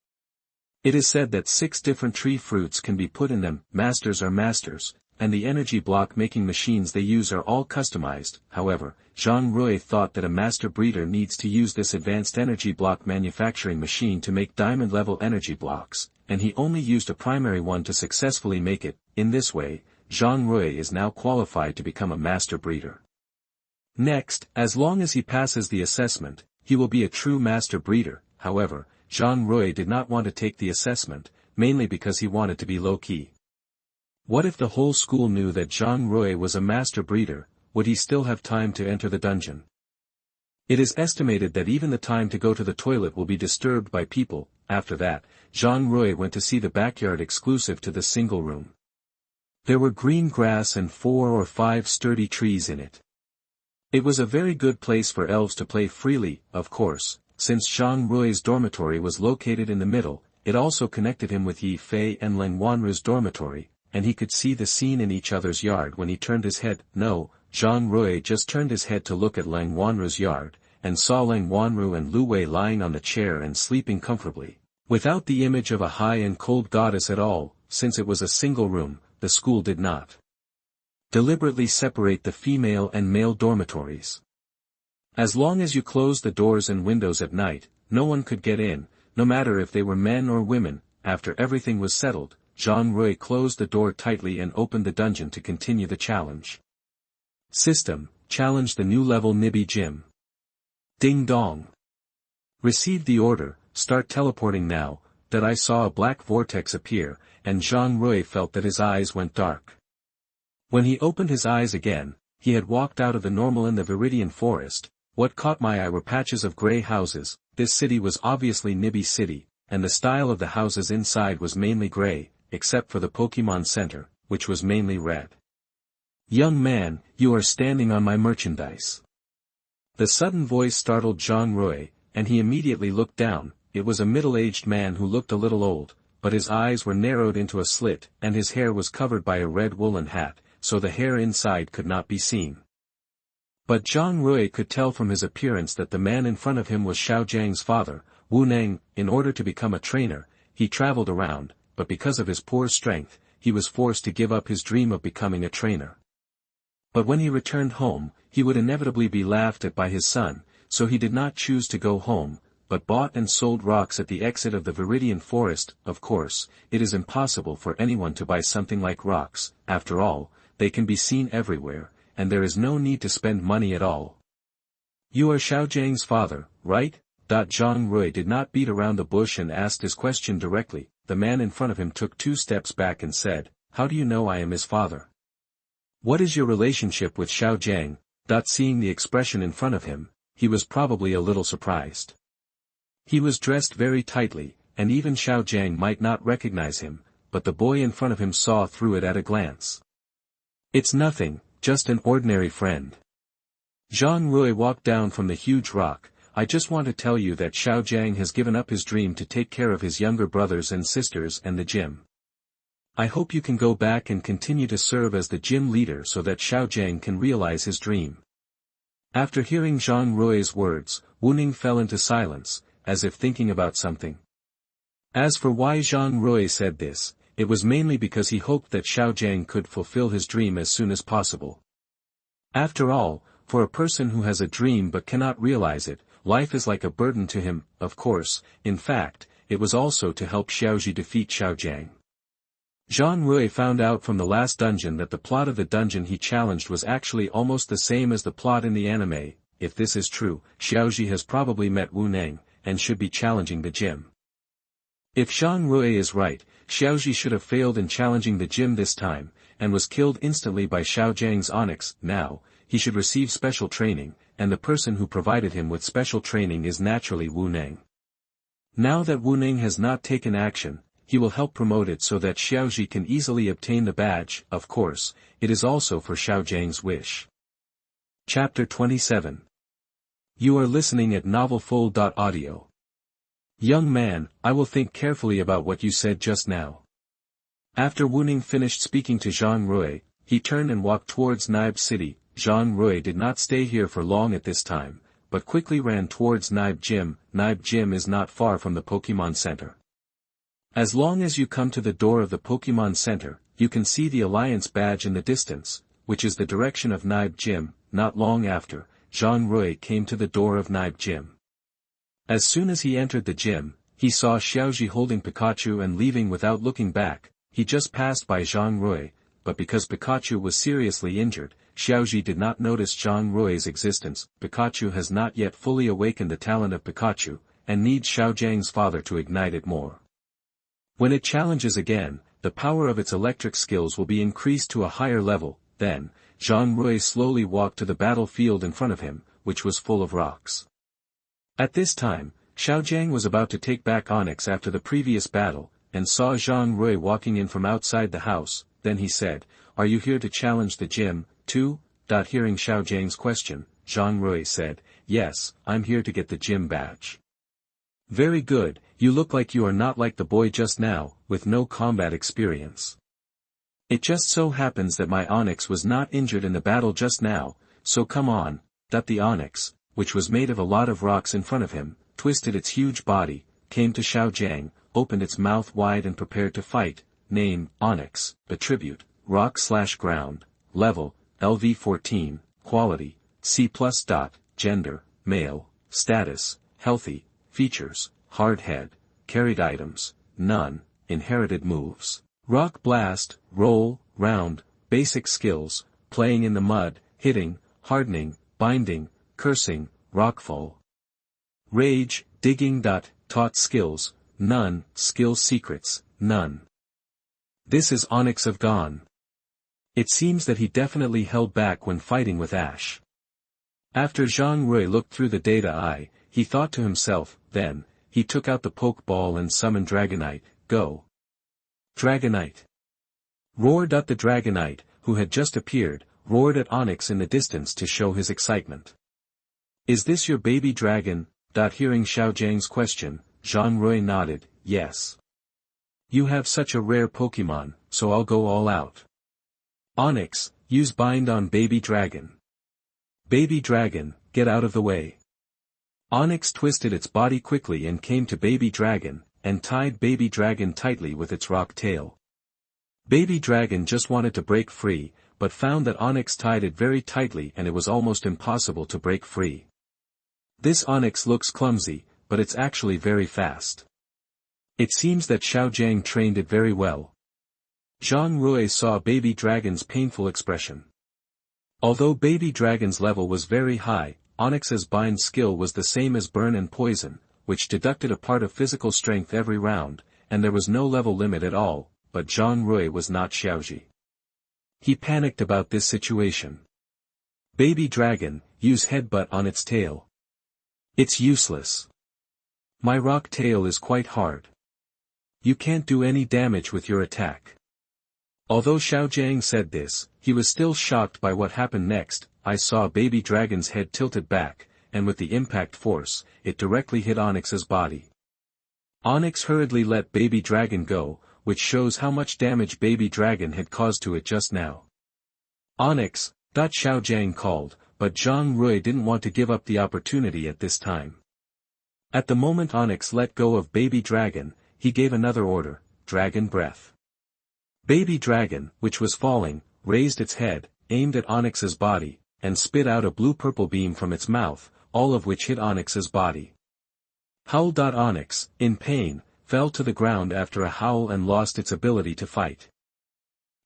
It is said that 6 different tree fruits can be put in them. Masters are masters, and the energy block making machines they use are all customized. However, Zhang Rui thought that a master breeder needs to use this advanced energy block manufacturing machine to make diamond-level energy blocks, and he only used a primary one to successfully make it. In this way, Zhang Rui is now qualified to become a master breeder. Next, as long as he passes the assessment, he will be a true master breeder. However, Zhang Rui did not want to take the assessment, mainly because he wanted to be low-key. What if the whole school knew that Zhang Rui was a master breeder? Would he still have time to enter the dungeon? It is estimated that even the time to go to the toilet will be disturbed by people. After that, Zhang Rui went to see the backyard exclusive to the single room. There were green grass and 4 or 5 sturdy trees in it. It was a very good place for elves to play freely. Of course, since Zhang Rui's dormitory was located in the middle, it also connected him with Yi Fei and Leng Wanru's dormitory, and he could see the scene in each other's yard when he turned his head. No, Zhang Rui just turned his head to look at Leng Wanru's yard, and saw Leng Wanru and Lu Wei lying on the chair and sleeping comfortably, without the image of a high and cold goddess at all. Since it was a single room, the school did not deliberately separate the female and male dormitories. As long as you closed the doors and windows at night, no one could get in, no matter if they were men or women. After everything was settled, Zhang Rui closed the door tightly and opened the dungeon to continue the challenge. System, challenge the new level Nibi Gym. Ding dong. Received the order, start teleporting now. That I saw a black vortex appear, and Zhang Rui felt that his eyes went dark. When he opened his eyes again, he had walked out of the normal in the Viridian forest. What caught my eye were patches of grey houses. This city was obviously Nibi City, and the style of the houses inside was mainly grey, except for the Pokémon Center, which was mainly red. Young man, you are standing on my merchandise. The sudden voice startled Zhang Rui, and he immediately looked down. It was a middle-aged man who looked a little old, but his eyes were narrowed into a slit, and his hair was covered by a red woolen hat, so the hair inside could not be seen. But Zhang Rui could tell from his appearance that the man in front of him was Xiao Jiang's father, Wu Neng. In order to become a trainer, he traveled around, but because of his poor strength, he was forced to give up his dream of becoming a trainer. But when he returned home, he would inevitably be laughed at by his son, so he did not choose to go home, but bought and sold rocks at the exit of the Viridian forest. Of course, it is impossible for anyone to buy something like rocks. After all, they can be seen everywhere, and there is no need to spend money at all. You are Xiao Jiang's father, right? Zhang Rui did not beat around the bush and asked his question directly. The man in front of him took 2 steps back and said, how do you know I am his father? What is your relationship with Xiao Jiang? Seeing the expression in front of him, he was probably a little surprised. He was dressed very tightly, and even Xiao Jiang might not recognize him, but the boy in front of him saw through it at a glance. "It's nothing, just an ordinary friend." Zhang Rui walked down from the huge rock. "I just want to tell you that Xiao Jiang has given up his dream to take care of his younger brothers and sisters and the gym. I hope you can go back and continue to serve as the gym leader so that Xiao Jiang can realize his dream." After hearing Zhang Rui's words, Wu Ning fell into silence, as if thinking about something. As for why Zhang Rui said this, it was mainly because he hoped that Xiao Jiang could fulfill his dream as soon as possible. After all, for a person who has a dream but cannot realize it, life is like a burden to him. Of course, in fact, it was also to help Xiaoji defeat Xiao Jiang. Zhang Rui found out from the last dungeon that the plot of the dungeon he challenged was actually almost the same as the plot in the anime. If this is true, Xiaoji has probably met Wu Ning, and should be challenging the gym. If Zhang Rui is right, Xiaoji should have failed in challenging the gym this time, and was killed instantly by Xiao Jiang's onyx. Now, he should receive special training, and the person who provided him with special training is naturally Wu Ning. Now that Wu Ning has not taken action, he will help promote it so that Xiaoji can easily obtain the badge. Of course, it is also for Xiao Jiang's wish. Chapter 27. You are listening at novelfull.audio. Young man, I will think carefully about what you said just now. After Wu Ning finished speaking to Zhang Rui, he turned and walked towards Naib City. Zhang Rui did not stay here for long at this time, but quickly ran towards Naib Gym. Naib Gym is not far from the Pokémon Center. As long as you come to the door of the Pokémon Center, you can see the Alliance badge in the distance, which is the direction of Naib Gym. Not long after, Zhang Rui came to the door of Naib Gym. As soon as he entered the gym, he saw Xiaoji holding Pikachu and leaving without looking back. He just passed by Zhang Rui, but because Pikachu was seriously injured, Xiaoji did not notice Zhang Rui's existence. Pikachu has not yet fully awakened the talent of Pikachu, and needs Xiao Jiang's father to ignite it more. When it challenges again, the power of its electric skills will be increased to a higher level. Then, Zhang Rui slowly walked to the battlefield in front of him, which was full of rocks. At this time, Xiao Jiang was about to take back Onyx after the previous battle, and saw Zhang Rui walking in from outside the house. Then he said, "Are you here to challenge the gym, too?" Hearing Xiao Jiang's question, Zhang Rui said, "Yes, I'm here to get the gym badge." "Very good, you look like you are not like the boy just now, with no combat experience. It just so happens that my Onyx was not injured in the battle just now, so come on." The Onyx, which was made of a lot of rocks in front of him, twisted its huge body, came to Xiao Jiang, opened its mouth wide and prepared to fight. Name, Onyx, attribute, rock/ground, level, LV14, quality, C+. Gender, male, status, healthy, features, hard head, carried items, none, inherited moves, rock blast, roll, round, basic skills, playing in the mud, hitting, hardening, binding, cursing, rockfall. Rage, digging. Taught skills, none, skill secrets, none. This is Onyx of Gone. It seems that he definitely held back when fighting with Ash. After Zhang Rui looked through the data he thought to himself. Then, he took out the Pokeball and summoned Dragonite. Go! Dragonite! Roar. The Dragonite, who had just appeared, roared at Onyx in the distance to show his excitement. "Is this your baby dragon?" Hearing Xiao Jiang's question, Zhang Rui nodded, "Yes. You have such a rare Pokemon, so I'll go all out. Onyx, use bind on baby dragon. Baby dragon, get out of the way." Onyx twisted its body quickly and came to baby dragon, and tied baby dragon tightly with its rock tail. Baby dragon just wanted to break free, but found that Onyx tied it very tightly and it was almost impossible to break free. This Onyx looks clumsy, but it's actually very fast. It seems that Xiao Jiang trained it very well. Zhang Rui saw baby dragon's painful expression. Although baby dragon's level was very high, Onyx's bind skill was the same as burn and poison, which deducted a part of physical strength every round, and there was no level limit at all, but Zhang Rui was not Xiaoji. He panicked about this situation. Baby dragon, use headbutt on its tail. It's useless. My rock tail is quite hard. You can't do any damage with your attack. Although Xiao Jiang said this, he was still shocked by what happened next. I saw Baby Dragon's head tilted back, and with the impact force, it directly hit Onyx's body. Onyx hurriedly let Baby Dragon go, which shows how much damage Baby Dragon had caused to it just now. Onyx, Xiao Jiang called, but Zhang Rui didn't want to give up the opportunity at this time. At the moment Onyx let go of Baby Dragon, he gave another order, Dragon Breath. Baby Dragon, which was falling, raised its head, aimed at Onyx's body, and spit out a blue-purple beam from its mouth, all of which hit Onyx's body. Howl. Onyx, in pain, fell to the ground after a howl and lost its ability to fight.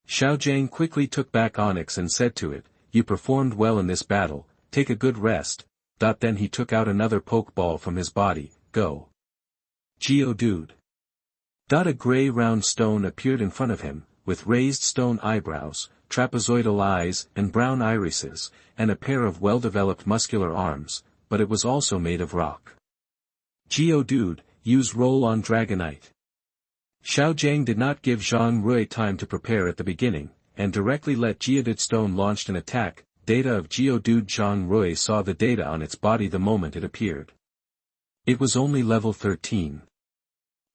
Xiao Jiang quickly took back Onyx and said to it, "You performed well in this battle, take a good rest." Then he took out another Pokeball from his body, go. Geodude. A gray round stone appeared in front of him, with raised stone eyebrows, trapezoidal eyes and brown irises, and a pair of well-developed muscular arms, but it was also made of rock. Geodude, use Roll-on Dragonite. Xiao Jiang did not give Zhang Rui time to prepare at the beginning, and directly let Geodude Stone launched an attack. Data of Geodude. Zhang Rui saw the data on its body the moment it appeared. It was only level 13.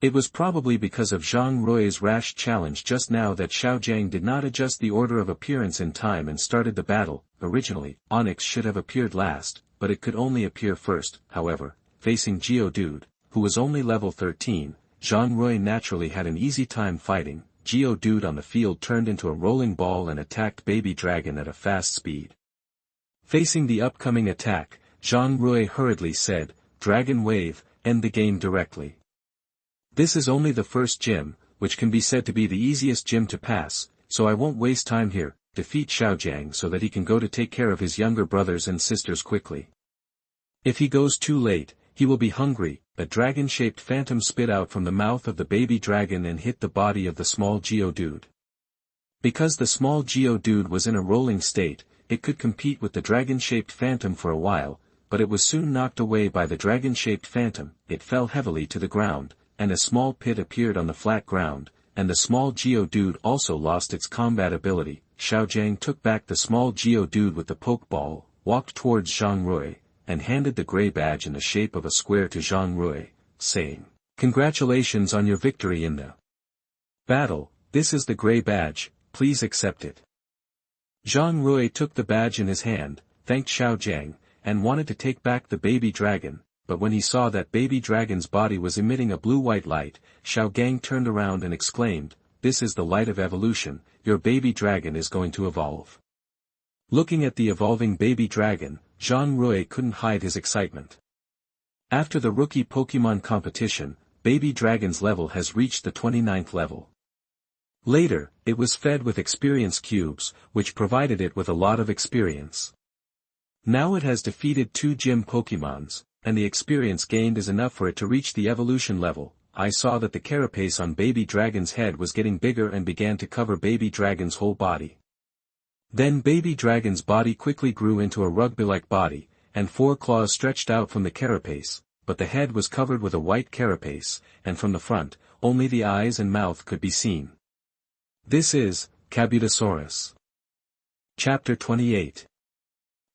It was probably because of Zhang Rui's rash challenge just now that Xiao Jiang did not adjust the order of appearance in time and started the battle. Originally, Onyx should have appeared last, but it could only appear first. However, facing Geodude, who was only level 13, Zhang Rui naturally had an easy time fighting. Geodude on the field turned into a rolling ball and attacked Baby Dragon at a fast speed. Facing the upcoming attack, Zhang Rui hurriedly said, "Dragon Wave, end the game directly." This is only the first gym, which can be said to be the easiest gym to pass, so I won't waste time here. Defeat Xiao Jiang so that he can go to take care of his younger brothers and sisters quickly. If he goes too late, he will be hungry. A dragon-shaped phantom spit out from the mouth of the baby dragon and hit the body of the small Geodude. Because the small Geodude was in a rolling state, it could compete with the dragon-shaped phantom for a while, but it was soon knocked away by the dragon-shaped phantom. It fell heavily to the ground, and a small pit appeared on the flat ground, and the small Geodude also lost its combat ability. Xiao Jiang took back the small Geodude with the Pokeball, walked towards Zhang Rui, and handed the gray badge in the shape of a square to Zhang Rui, saying, "Congratulations on your victory in the battle. This is the gray badge, please accept it." Zhang Rui took the badge in his hand, thanked Xiao Jiang, and wanted to take back the baby dragon, but when he saw that baby dragon's body was emitting a blue-white light, Xiao Jiang turned around and exclaimed, "This is the light of evolution, your baby dragon is going to evolve." Looking at the evolving baby dragon, Zhang Rui couldn't hide his excitement. After the rookie Pokemon competition, baby dragon's level has reached the 29th level. Later, it was fed with experience cubes, which provided it with a lot of experience. Now it has defeated 2 gym Pokemons, and the experience gained is enough for it to reach the evolution level. I saw that the carapace on baby dragon's head was getting bigger and began to cover baby dragon's whole body. Then baby dragon's body quickly grew into a rugby-like body, and 4 claws stretched out from the carapace, but the head was covered with a white carapace, and from the front, only the eyes and mouth could be seen. This is Kabutosaurus. Chapter 28.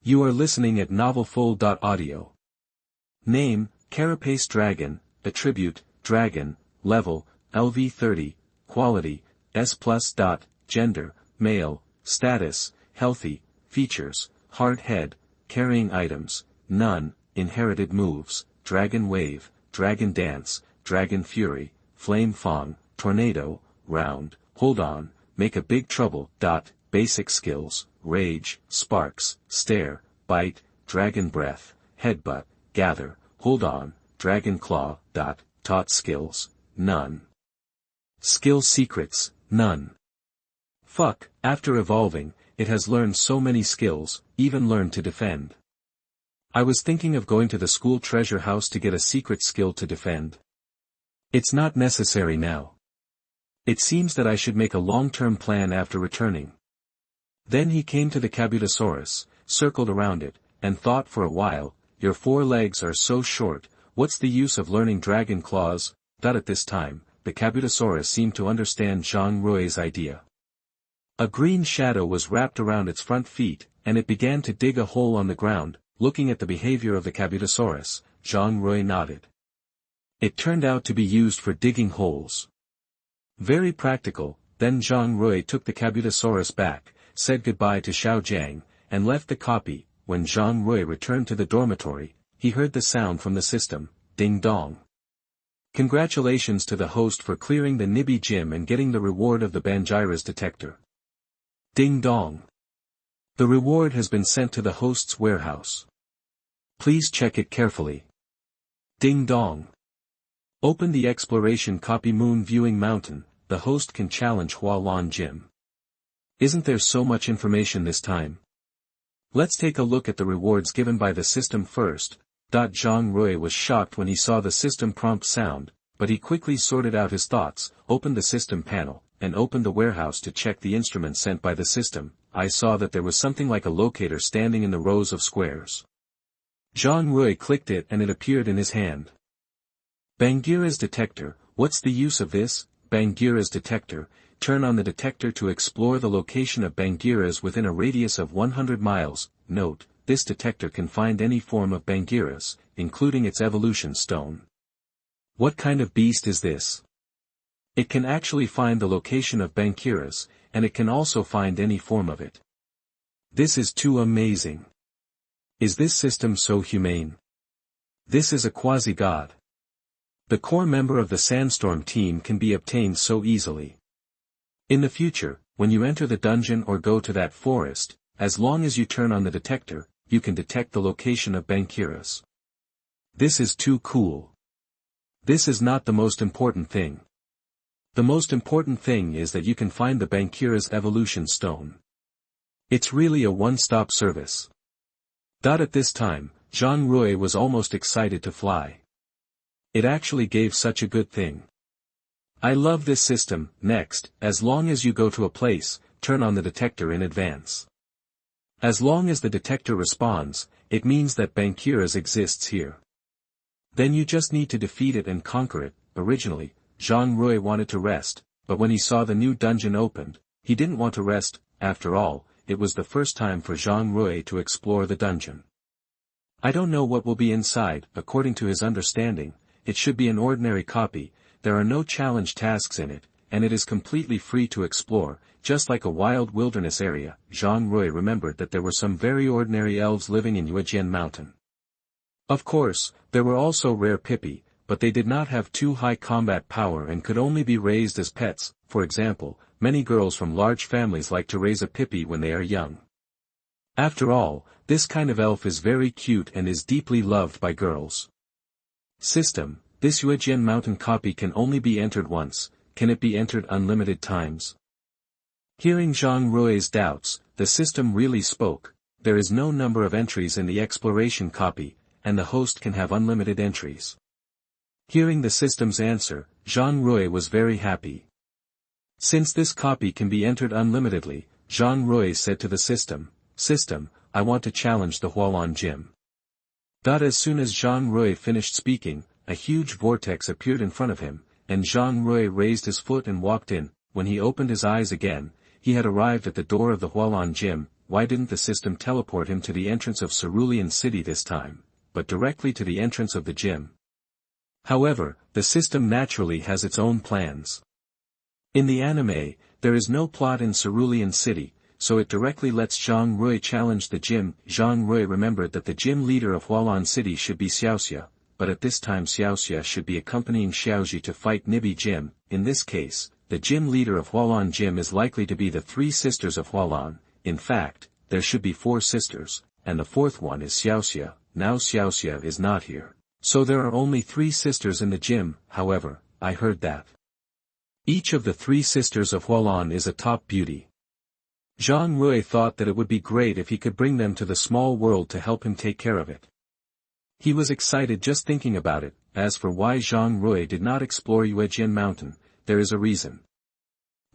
You are listening at novelfull.audio. Name, Carapace Dragon, Attribute, Dragon, Level, LV30, Quality, S+. Gender, Male, Status, Healthy, Features, Hard Head, Carrying Items, None, Inherited Moves, Dragon Wave, Dragon Dance, Dragon Fury, Flame Fang, Tornado, Round, Hold On, Make a Big Trouble. Basic Skills, Rage, Sparks, Stare, Bite, Dragon Breath, Headbutt, Gather, Hold On, Dragon Claw. Taught Skills, None. Skill Secrets, None. Fuck, after evolving, it has learned so many skills, even learned to defend. I was thinking of going to the school treasure house to get a secret skill to defend. It's not necessary now. It seems that I should make a long-term plan after returning. Then he came to the Kabutosaurus, circled around it, and thought for a while, your 4 legs are so short, What's the use of learning dragon claws? At this time, the Kabutosaurus seemed to understand Zhang Rui's idea. A green shadow was wrapped around its front feet, and it began to dig a hole on the ground. Looking at the behavior of the Kabutosaurus, Zhang Rui nodded. It turned out to be used for digging holes. Very practical. Then Zhang Rui took the Kabutosaurus back, said goodbye to Xiao Jiang, and left the copy. When Zhang Rui returned to the dormitory, he heard the sound from the system, ding dong. Congratulations to the host for clearing the Nibi gym and getting the reward of the Banjira's detector. Ding dong. The reward has been sent to the host's warehouse. Please check it carefully. Ding dong. Open the exploration copy Moon Viewing Mountain. The host can challenge Hualan Gym. Isn't there so much information this time? Let's take a look at the rewards given by the system first. Zhang Rui was shocked when he saw the system prompt sound, but he quickly sorted out his thoughts, opened the system panel, and opened the warehouse to check the instruments sent by the system. I saw that there was something like a locator standing in the rows of squares. Zhang Rui clicked it and it appeared in his hand. Bangira's detector. What's the use of this? Bangira's detector. Turn on the detector to explore the location of Bangiras within a radius of 100 miles. Note, this detector can find any form of Bangiras, including its evolution stone. What kind of beast is this? It can actually find the location of Bangiras, and it can also find any form of it. This is too amazing. Is this system so humane? This is a quasi-god. The core member of the Sandstorm team can be obtained so easily. In the future, when you enter the dungeon or go to that forest, as long as you turn on the detector, you can detect the location of Bangiras. This is too cool. This is not the most important thing. The most important thing is that you can find the Bangira's evolution stone. It's really a one-stop service. At this time, Zhang Rui was almost excited to fly. It actually gave such a good thing. I love this system. Next, as long as you go to a place, turn on the detector in advance. As long as the detector responds, it means that Bangiras exists here. Then you just need to defeat it and conquer it. Originally, Zhang Rui wanted to rest, but when he saw the new dungeon opened, he didn't want to rest. After all, it was the first time for Zhang Rui to explore the dungeon. I don't know what will be inside. According to his understanding, it should be an ordinary copy. There are no challenge tasks in it, and it is completely free to explore, just like a wild wilderness area. Zhang Rui remembered that there were some very ordinary elves living in Yuejian Mountain. Of course, there were also rare Pippi, but they did not have too high combat power and could only be raised as pets. For example, many girls from large families like to raise a Pippi when they are young. After all, this kind of elf is very cute and is deeply loved by girls. System, this Yuejian Mountain copy can only be entered once. Can it be entered unlimited times? Hearing Zhang Rui's doubts, the system really spoke. There is no number of entries in the exploration copy, and the host can have unlimited entries. Hearing the system's answer, Zhang Rui was very happy. Since this copy can be entered unlimitedly, Zhang Rui said to the system, "System, I want to challenge the Hualan Gym." As soon as Zhang Rui finished speaking, a huge vortex appeared in front of him, and Zhang Rui raised his foot and walked in. When he opened his eyes again, he had arrived at the door of the Hualan Gym. Why didn't the system teleport him to the entrance of Cerulean City this time, but directly to the entrance of the gym? However, the system naturally has its own plans. In the anime, there is no plot in Cerulean City, so it directly lets Zhang Rui challenge the gym. Zhang Rui remembered that the gym leader of Hualan City should be Xiaoxia, but at this time Xiaoxia should be accompanying Xiaoji to fight Nibi Gym. In this case, the gym leader of Hualan Gym is likely to be the three sisters of Hualan. In fact, there should be four sisters, and the fourth one is Xiaoxia. Now Xiaoxia is not here. So there are only three sisters in the gym. However, I heard that each of the three sisters of Hualan is a top beauty. Zhang Rui thought that it would be great if he could bring them to the small world to help him take care of it. He was excited just thinking about it. As for why Zhang Rui did not explore Yuejian Mountain, there is a reason.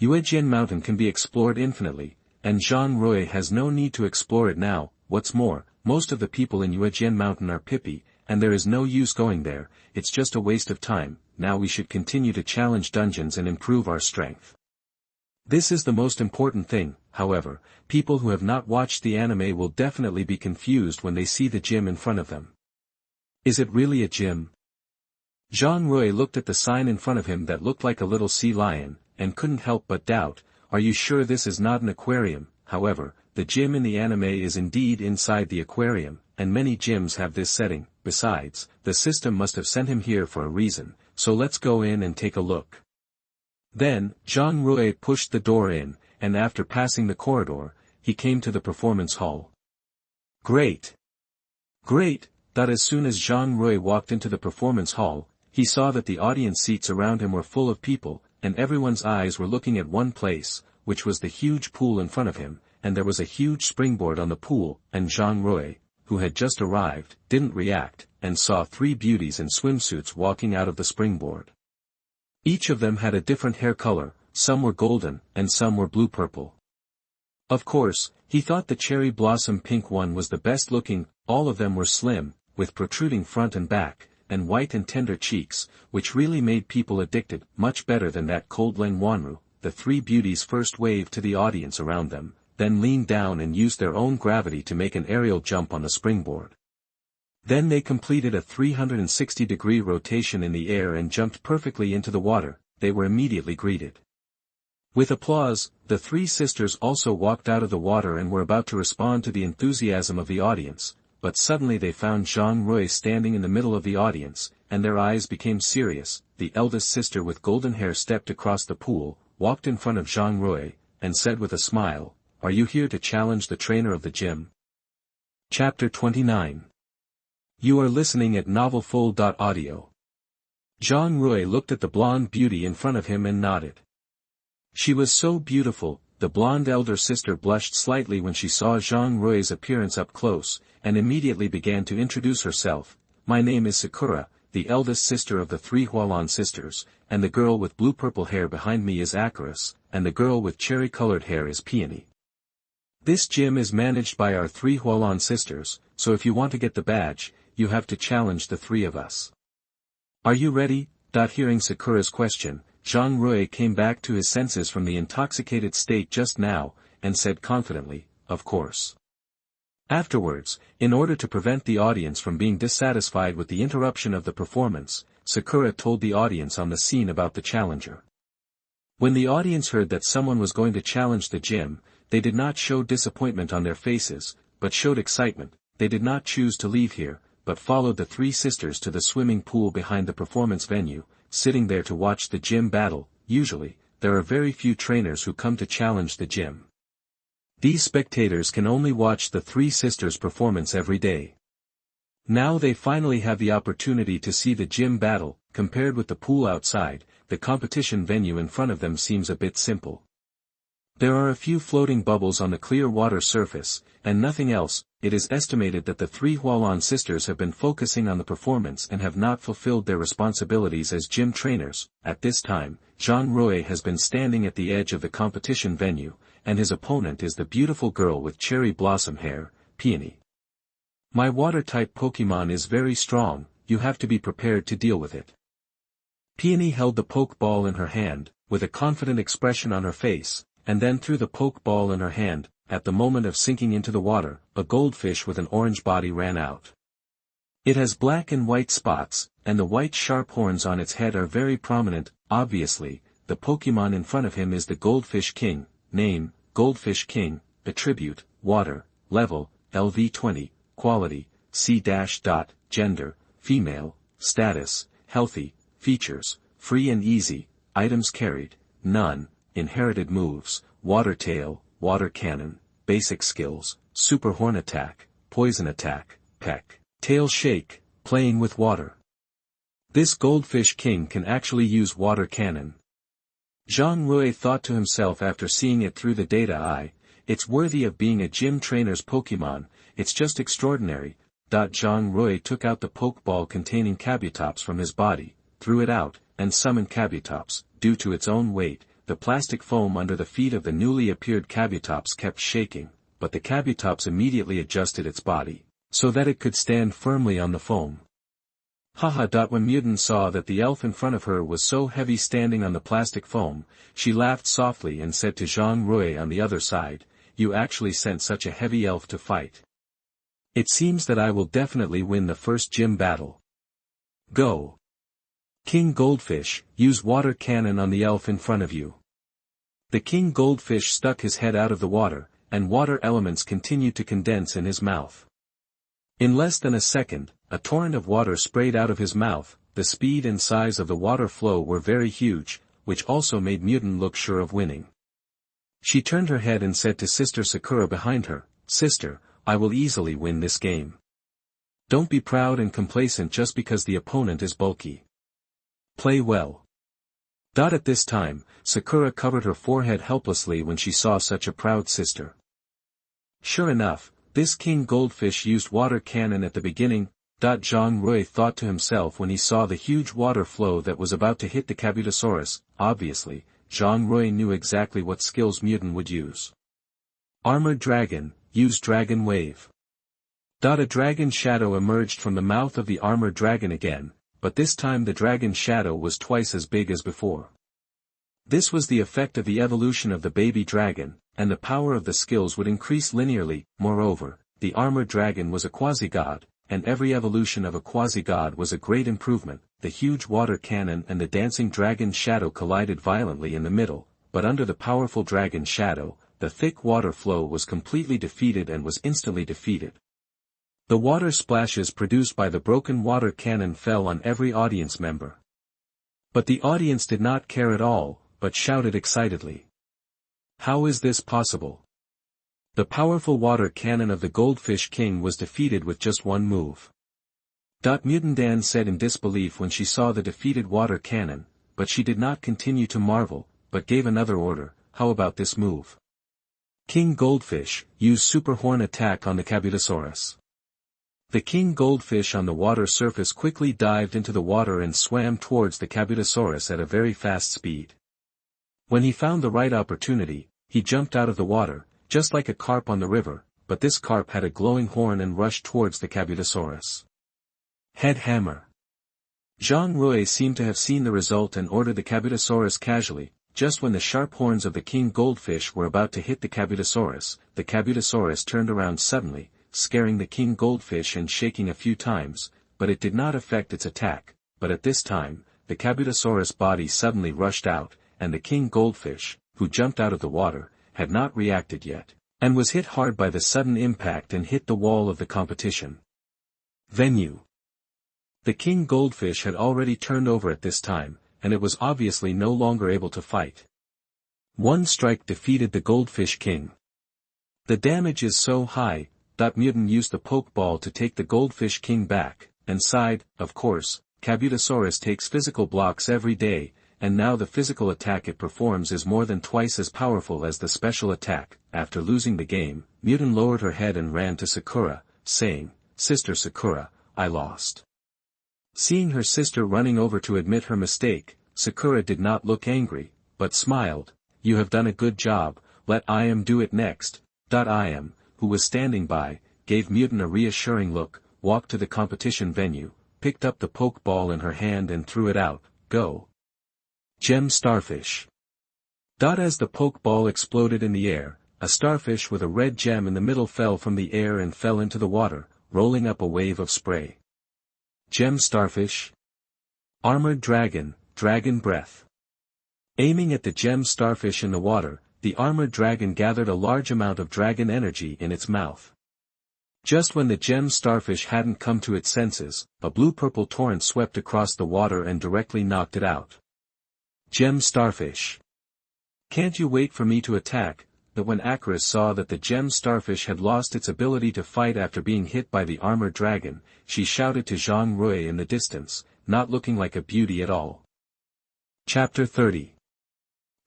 Yuejian Mountain can be explored infinitely, and Zhang Rui has no need to explore it now. What's more, most of the people in Yuejian Mountain are Pippi, and there is no use going there, it's just a waste of time. Now we should continue to challenge dungeons and improve our strength. This is the most important thing. However, people who have not watched the anime will definitely be confused when they see the gym in front of them. Is it really a gym? Zhang Rui looked at the sign in front of him that looked like a little sea lion, and couldn't help but doubt, are you sure this is not an aquarium? However, the gym in the anime is indeed inside the aquarium, and many gyms have this setting. Besides, the system must have sent him here for a reason, so let's go in and take a look. Then, Zhang Rui pushed the door in, and after passing the corridor, he came to the performance hall. Great! Great! That as soon as Zhang Rui walked into the performance hall, he saw that the audience seats around him were full of people, and everyone's eyes were looking at one place, which was the huge pool in front of him, and there was a huge springboard on the pool, and Zhang Rui, who had just arrived, didn't react, and saw 3 beauties in swimsuits walking out of the springboard. Each of them had a different hair color, some were golden, and some were blue-purple. Of course, he thought the cherry blossom pink one was the best looking. All of them were slim, with protruding front and back, and white and tender cheeks, which really made people addicted, much better than that cold Leng Wanru. The 3 beauties first waved to the audience around them, then leaned down and used their own gravity to make an aerial jump on the springboard. Then they completed a 360-degree rotation in the air and jumped perfectly into the water. They were immediately greeted with applause. The 3 sisters also walked out of the water and were about to respond to the enthusiasm of the audience, but suddenly they found Zhang Rui standing in the middle of the audience, and their eyes became serious. The eldest sister with golden hair stepped across the pool, walked in front of Zhang Rui, and said with a smile, "Are you here to challenge the trainer of the gym?" Chapter 29. You are listening at novelfull.audio. Zhang Rui looked at the blonde beauty in front of him and nodded. She was so beautiful. The blonde elder sister blushed slightly when she saw Zhang Rui's appearance up close, and immediately began to introduce herself. My name is Sakura, the eldest sister of the 3 Hualan sisters, and the girl with blue-purple hair behind me is Arceus, and the girl with cherry-colored hair is Peony. This gym is managed by our 3 Hualan sisters, so if you want to get the badge, you have to challenge the 3 of us. Are you ready? Hearing Sakura's question, Zhang Rui came back to his senses from the intoxicated state just now, and said confidently, "Of course." Afterwards, in order to prevent the audience from being dissatisfied with the interruption of the performance, Sakura told the audience on the scene about the challenger. When the audience heard that someone was going to challenge the gym, they did not show disappointment on their faces, but showed excitement. They did not choose to leave here, but followed the 3 sisters to the swimming pool behind the performance venue, sitting there to watch the gym battle. Usually, there are very few trainers who come to challenge the gym. These spectators can only watch the 3 sisters' performance every day. Now they finally have the opportunity to see the gym battle. Compared with the pool outside, the competition venue in front of them seems a bit simple. There are a few floating bubbles on the clear water surface, and nothing else. It is estimated that the 3 Hualan sisters have been focusing on the performance and have not fulfilled their responsibilities as gym trainers. At this time, Zhang Rui has been standing at the edge of the competition venue, and his opponent is the beautiful girl with cherry blossom hair, Peony. My water-type Pokemon is very strong, you have to be prepared to deal with it. Peony held the Pokeball in her hand, with a confident expression on her face, and then threw the Pokeball in her hand. At the moment of sinking into the water, a goldfish with an orange body ran out. It has black and white spots, and the white sharp horns on its head are very prominent. Obviously, the Pokemon in front of him is the Goldfish King. Name, Goldfish King. Attribute, Water. Level, LV20. Quality, C-. Gender, Female. Status, Healthy. Features, Free and Easy. Items carried, None. Inherited moves, Water Tail, Water Cannon. Basic skills, Super Horn Attack, Poison Attack, Peck, Tail Shake, Playing with Water. This Goldfish King can actually use Water Cannon. Zhang Rui thought to himself after seeing it through the data it's worthy of being a gym trainer's Pokemon, it's just extraordinary. Zhang Rui took out the Pokeball containing Kabutops from his body, threw it out, and summoned Kabutops. Due to its own weight, the plastic foam under the feet of the newly appeared Kabutops kept shaking, but the Kabutops immediately adjusted its body, so that it could stand firmly on the foam. Haha. When Muten saw that the elf in front of her was so heavy standing on the plastic foam, she laughed softly and said to Zhang Rui on the other side, "You actually sent such a heavy elf to fight. It seems that I will definitely win the first gym battle. Go. King Goldfish, use water cannon on the elf in front of you." The King Goldfish stuck his head out of the water, and water elements continued to condense in his mouth. In less than a second, a torrent of water sprayed out of his mouth. The speed and size of the water flow were very huge, which also made Muten look sure of winning. She turned her head and said to Sister Sakura behind her, "Sister, I will easily win this game. Don't be proud and complacent just because the opponent is bulky. Play well." At this time, Sakura covered her forehead helplessly when she saw such a proud sister. Sure enough, this King Goldfish used water cannon at the beginning. Zhang Rui thought to himself when he saw the huge water flow that was about to hit the Kabutosaurus. Obviously, Zhang Rui knew exactly what skills Muten would use. Armored Dragon, use Dragon Wave. A dragon shadow emerged from the mouth of the armored dragon again, but this time the dragon shadow was twice as big as before. This was the effect of the evolution of the baby dragon, and the power of the skills would increase linearly. Moreover, the armored dragon was a quasi-god, and every evolution of a quasi-god was a great improvement. The huge water cannon and the dancing dragon shadow collided violently in the middle, but under the powerful dragon shadow, the thick water flow was completely defeated and was instantly defeated. The water splashes produced by the broken water cannon fell on every audience member. But the audience did not care at all, but shouted excitedly. How is this possible? The powerful water cannon of the Goldfish King was defeated with just one move. Mutandan said in disbelief when she saw the defeated water cannon, but she did not continue to marvel, but gave another order. How about this move? King Goldfish, use Super Horn attack on the Kabutosaurus. The King Goldfish on the water surface quickly dived into the water and swam towards the Kabutosaurus at a very fast speed. When he found the right opportunity, he jumped out of the water, just like a carp on the river, but this carp had a glowing horn and rushed towards the Kabutosaurus. Head Hammer. Zhang Rui seemed to have seen the result and ordered the Kabutosaurus casually. Just when the sharp horns of the King Goldfish were about to hit the Kabutosaurus turned around suddenly, scaring the King Goldfish and shaking a few times, but it did not affect its attack. But at this time, the Kabutosaurus body suddenly rushed out, and the King Goldfish, who jumped out of the water, had not reacted yet, and was hit hard by the sudden impact and hit the wall of the competition venue. The King Goldfish had already turned over at this time, and it was obviously no longer able to fight. One strike defeated the Goldfish King. The damage is so high. Muten used the Pokeball to take the Goldfish King back, and sighed. Of course, Kabutosaurus takes physical blocks every day, and now the physical attack it performs is more than twice as powerful as the special attack. After losing the game, Muten lowered her head and ran to Sakura, saying, "Sister Sakura, I lost." Seeing her sister running over to admit her mistake, Sakura did not look angry, but smiled. "You have done a good job, let Iam do it next." Iam, who was standing by, gave Muten a reassuring look, walked to the competition venue, picked up the Pokeball in her hand and threw it out. Go. Gem Starfish. As the Pokeball exploded in the air, a starfish with a red gem in the middle fell from the air and fell into the water, rolling up a wave of spray. Gem Starfish. Armored Dragon, Dragon Breath. Aiming at the Gem Starfish in the water, the armored dragon gathered a large amount of dragon energy in its mouth. Just when the Gem Starfish hadn't come to its senses, a blue-purple torrent swept across the water and directly knocked it out. Gem Starfish. Can't you wait for me to attack? But when Arceus saw that the Gem Starfish had lost its ability to fight after being hit by the armored dragon, she shouted to Zhang Rui in the distance, not looking like a beauty at all. Chapter 30.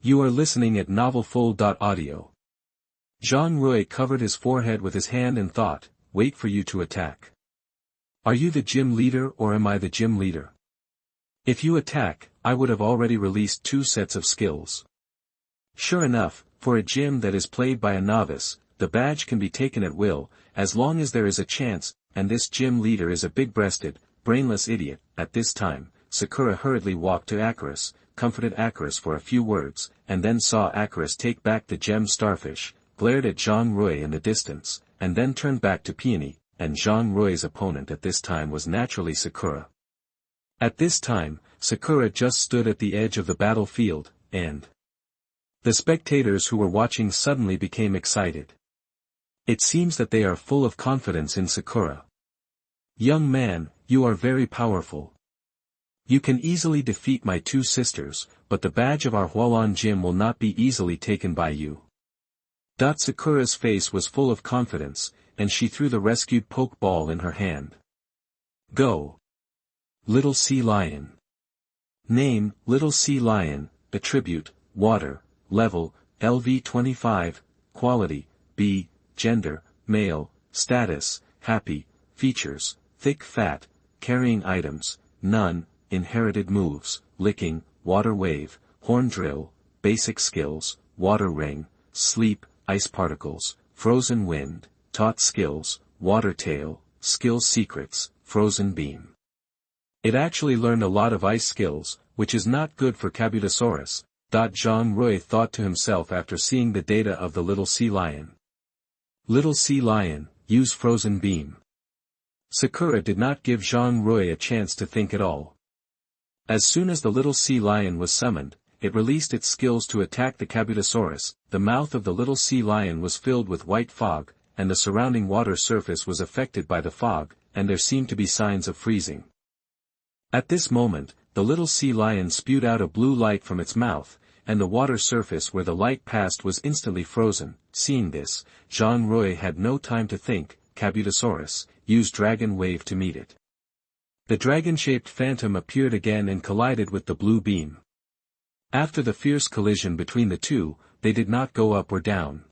You are listening at novelfull.audio. Zhang Rui covered his forehead with his hand and thought, wait for you to attack. Are you the gym leader or am I the gym leader? If you attack, I would have already released 2 sets of skills. Sure enough, for a gym that is played by a novice, the badge can be taken at will, as long as there is a chance, and this gym leader is a big-breasted, brainless idiot." At this time, Sakura hurriedly walked to Arceus, comforted Arceus for a few words, and then saw Arceus take back the gem starfish, glared at Zhang Rui in the distance, and then turned back to Peony, and Zhang Rui's opponent at this time was naturally Sakura. At this time, Sakura just stood at the edge of the battlefield, and the spectators who were watching suddenly became excited. It seems that they are full of confidence in Sakura. "Young man, you are very powerful. You can easily defeat my two sisters, but the badge of our Hualan gym will not be easily taken by you." Sakura's face was full of confidence, and she threw the rescued Pokeball in her hand. Go! Little Sea Lion. Name, Little Sea Lion. Attribute, Water. Level, LV 25. Quality, B. Gender, Male. Status, Happy. Features, Thick Fat. Carrying items, None. Inherited moves, Licking, Water Wave, Horn Drill. Basic skills, Water Ring, Sleep, Ice Particles, Frozen Wind. Taught skills, Water Tail. Skill secrets, Frozen Beam. It actually learned a lot of ice skills, which is not good for Kabutosaurus, Zhang Rui thought to himself after seeing the data of the Little Sea Lion. Little Sea Lion, use Frozen Beam. Sakura did not give Zhang Rui a chance to think at all. As soon as the Little Sea Lion was summoned, it released its skills to attack the Kabutosaurus. The mouth of the Little Sea Lion was filled with white fog, and the surrounding water surface was affected by the fog, and there seemed to be signs of freezing. At this moment, the Little Sea Lion spewed out a blue light from its mouth, and the water surface where the light passed was instantly frozen. Seeing this, Zhang Rui had no time to think. Kabutosaurus, use Dragon Wave to meet it. The dragon-shaped phantom appeared again and collided with the blue beam. After the fierce collision between the two, they did not go up or down.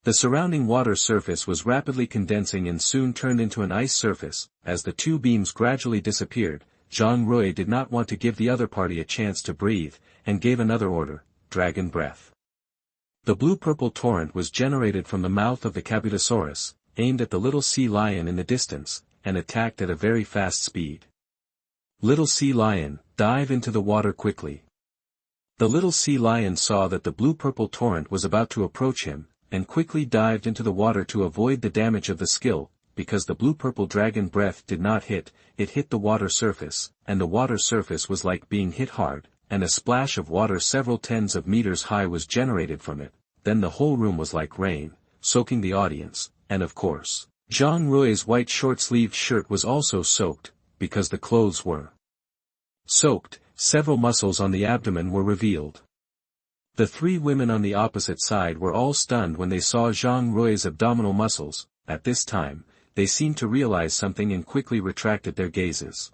The surrounding water surface was rapidly condensing and soon turned into an ice surface. As the two beams gradually disappeared, Zhang Rui did not want to give the other party a chance to breathe, and gave another order, Dragon Breath. The blue-purple torrent was generated from the mouth of the Kabutosaurus, aimed at the Little Sea Lion in the distance, and attacked at a very fast speed. Little Sea Lion, dive into the water quickly. The Little Sea Lion saw that the blue-purple torrent was about to approach him, and quickly dived into the water to avoid the damage of the skill. Because the blue-purple dragon breath did not hit, it hit the water surface, and the water surface was like being hit hard, and a splash of water several tens of meters high was generated from it. Then the whole room was like rain, soaking the audience, and of course, Zhang Rui's white short-sleeved shirt was also soaked, because the clothes were soaked. Several muscles on the abdomen were revealed. The three women on the opposite side were all stunned when they saw Zhang Rui's abdominal muscles. At this time, they seemed to realize something and quickly retracted their gazes.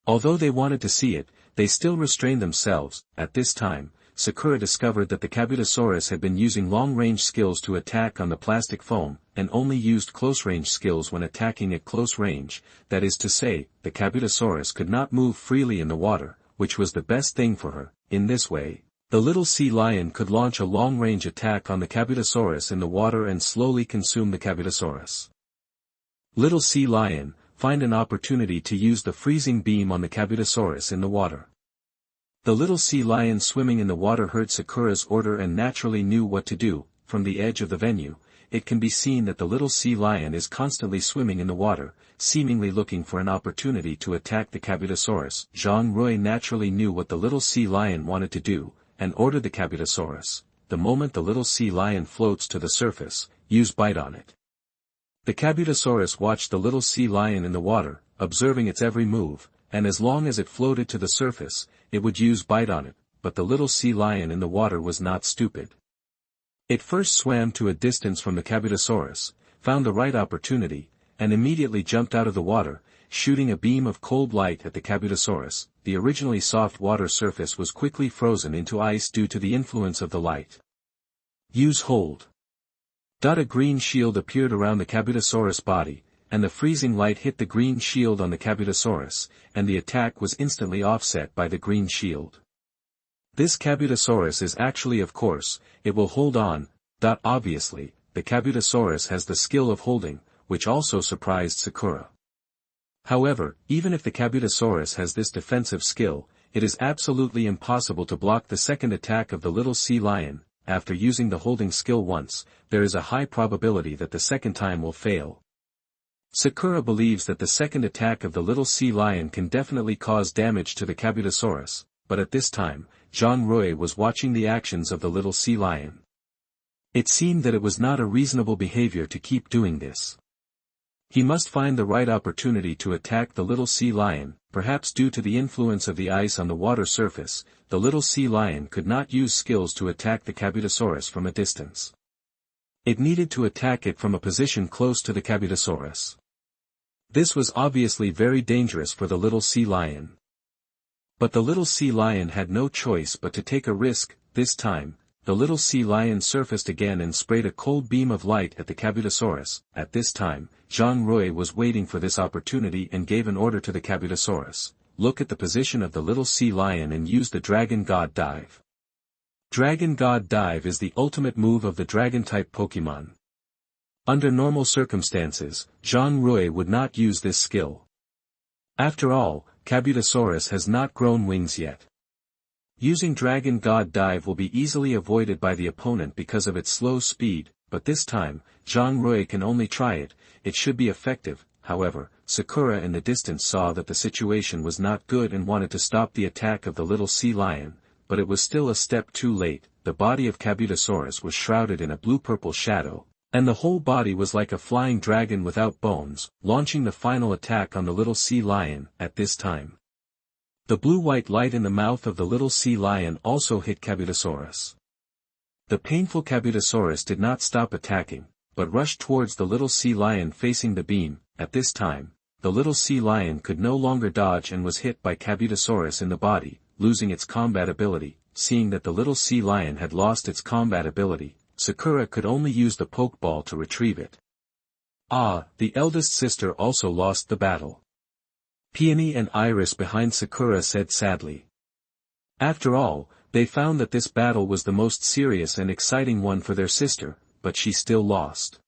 Although they wanted to see it, they still restrained themselves. At this time, Sakura discovered that the Kabutosaurus had been using long-range skills to attack on the plastic foam, and only used close-range skills when attacking at close range. That is to say, the Kabutosaurus could not move freely in the water, which was the best thing for her. In this way, the Little Sea Lion could launch a long-range attack on the Kabutosaurus in the water and slowly consume the Kabutosaurus. Little Sea Lion, find an opportunity to use the freezing beam on the Kabutosaurus in the water. The Little Sea Lion swimming in the water heard Sakura's order and naturally knew what to do. From the edge of the venue, it can be seen that the Little Sea Lion is constantly swimming in the water, seemingly looking for an opportunity to attack the Kabutosaurus. Zhang Rui naturally knew what the Little Sea Lion wanted to do, and ordered the Kabutosaurus, the moment the Little Sea Lion floats to the surface, use Bite on it. The Kabutosaurus watched the Little Sea Lion in the water, observing its every move, and as long as it floated to the surface, it would use Bite on it, but the Little Sea Lion in the water was not stupid. It first swam to a distance from the Kabutosaurus, found the right opportunity, and immediately jumped out of the water, shooting a beam of cold light at the Kabutosaurus. The originally soft water surface was quickly frozen into ice due to the influence of the light. Use Hold. A green shield appeared around the Kabutosaurus body, and the freezing light hit the green shield on the Kabutosaurus, and the attack was instantly offset by the green shield. This Kabutosaurus is actually of course, it will hold on. Obviously, the Kabutosaurus has the skill of holding, which also surprised Sakura. However, even if the Kabutosaurus has this defensive skill, it is absolutely impossible to block the second attack of the little sea lion. After using the holding skill once, there is a high probability that the second time will fail. Sakura believes that the second attack of the little sea lion can definitely cause damage to the Kabutosaurus, but at this time, Zhang Rui was watching the actions of the little sea lion. It seemed that it was not a reasonable behavior to keep doing this. He must find the right opportunity to attack the little sea lion. Perhaps due to the influence of the ice on the water surface, the little sea lion could not use skills to attack the Kabutosaurus from a distance. It needed to attack it from a position close to the Kabutosaurus. This was obviously very dangerous for the little sea lion. But the little sea lion had no choice but to take a risk. This time, the little sea lion surfaced again and sprayed a cold beam of light at the Kabutosaurus. At this time, Zhang Rui was waiting for this opportunity and gave an order to the Kabutosaurus. Look at the position of the little sea lion and use the Dragon God Dive. Dragon God Dive is the ultimate move of the Dragon-type Pokémon. Under normal circumstances, Zhang Rui would not use this skill. After all, Kabutosaurus has not grown wings yet. Using Dragon God Dive will be easily avoided by the opponent because of its slow speed, but this time, Zhang Rui can only try it. It should be effective. However, Sakura in the distance saw that the situation was not good and wanted to stop the attack of the little sea lion, but it was still a step too late. The body of Kabutosaurus was shrouded in a blue-purple shadow, and the whole body was like a flying dragon without bones, launching the final attack on the little sea lion. At this time, the blue-white light in the mouth of the little sea lion also hit Kabutosaurus. The painful Kabutosaurus did not stop attacking, but rushed towards the little sea lion facing the beam. At this time, the little sea lion could no longer dodge and was hit by Kabutosaurus in the body, losing its combat ability. Seeing that the little sea lion had lost its combat ability, Sakura could only use the Pokeball to retrieve it. Ah, the eldest sister also lost the battle. Peony and Iris behind Sakura said sadly. After all, they found that this battle was the most serious and exciting one for their sister, but she still lost.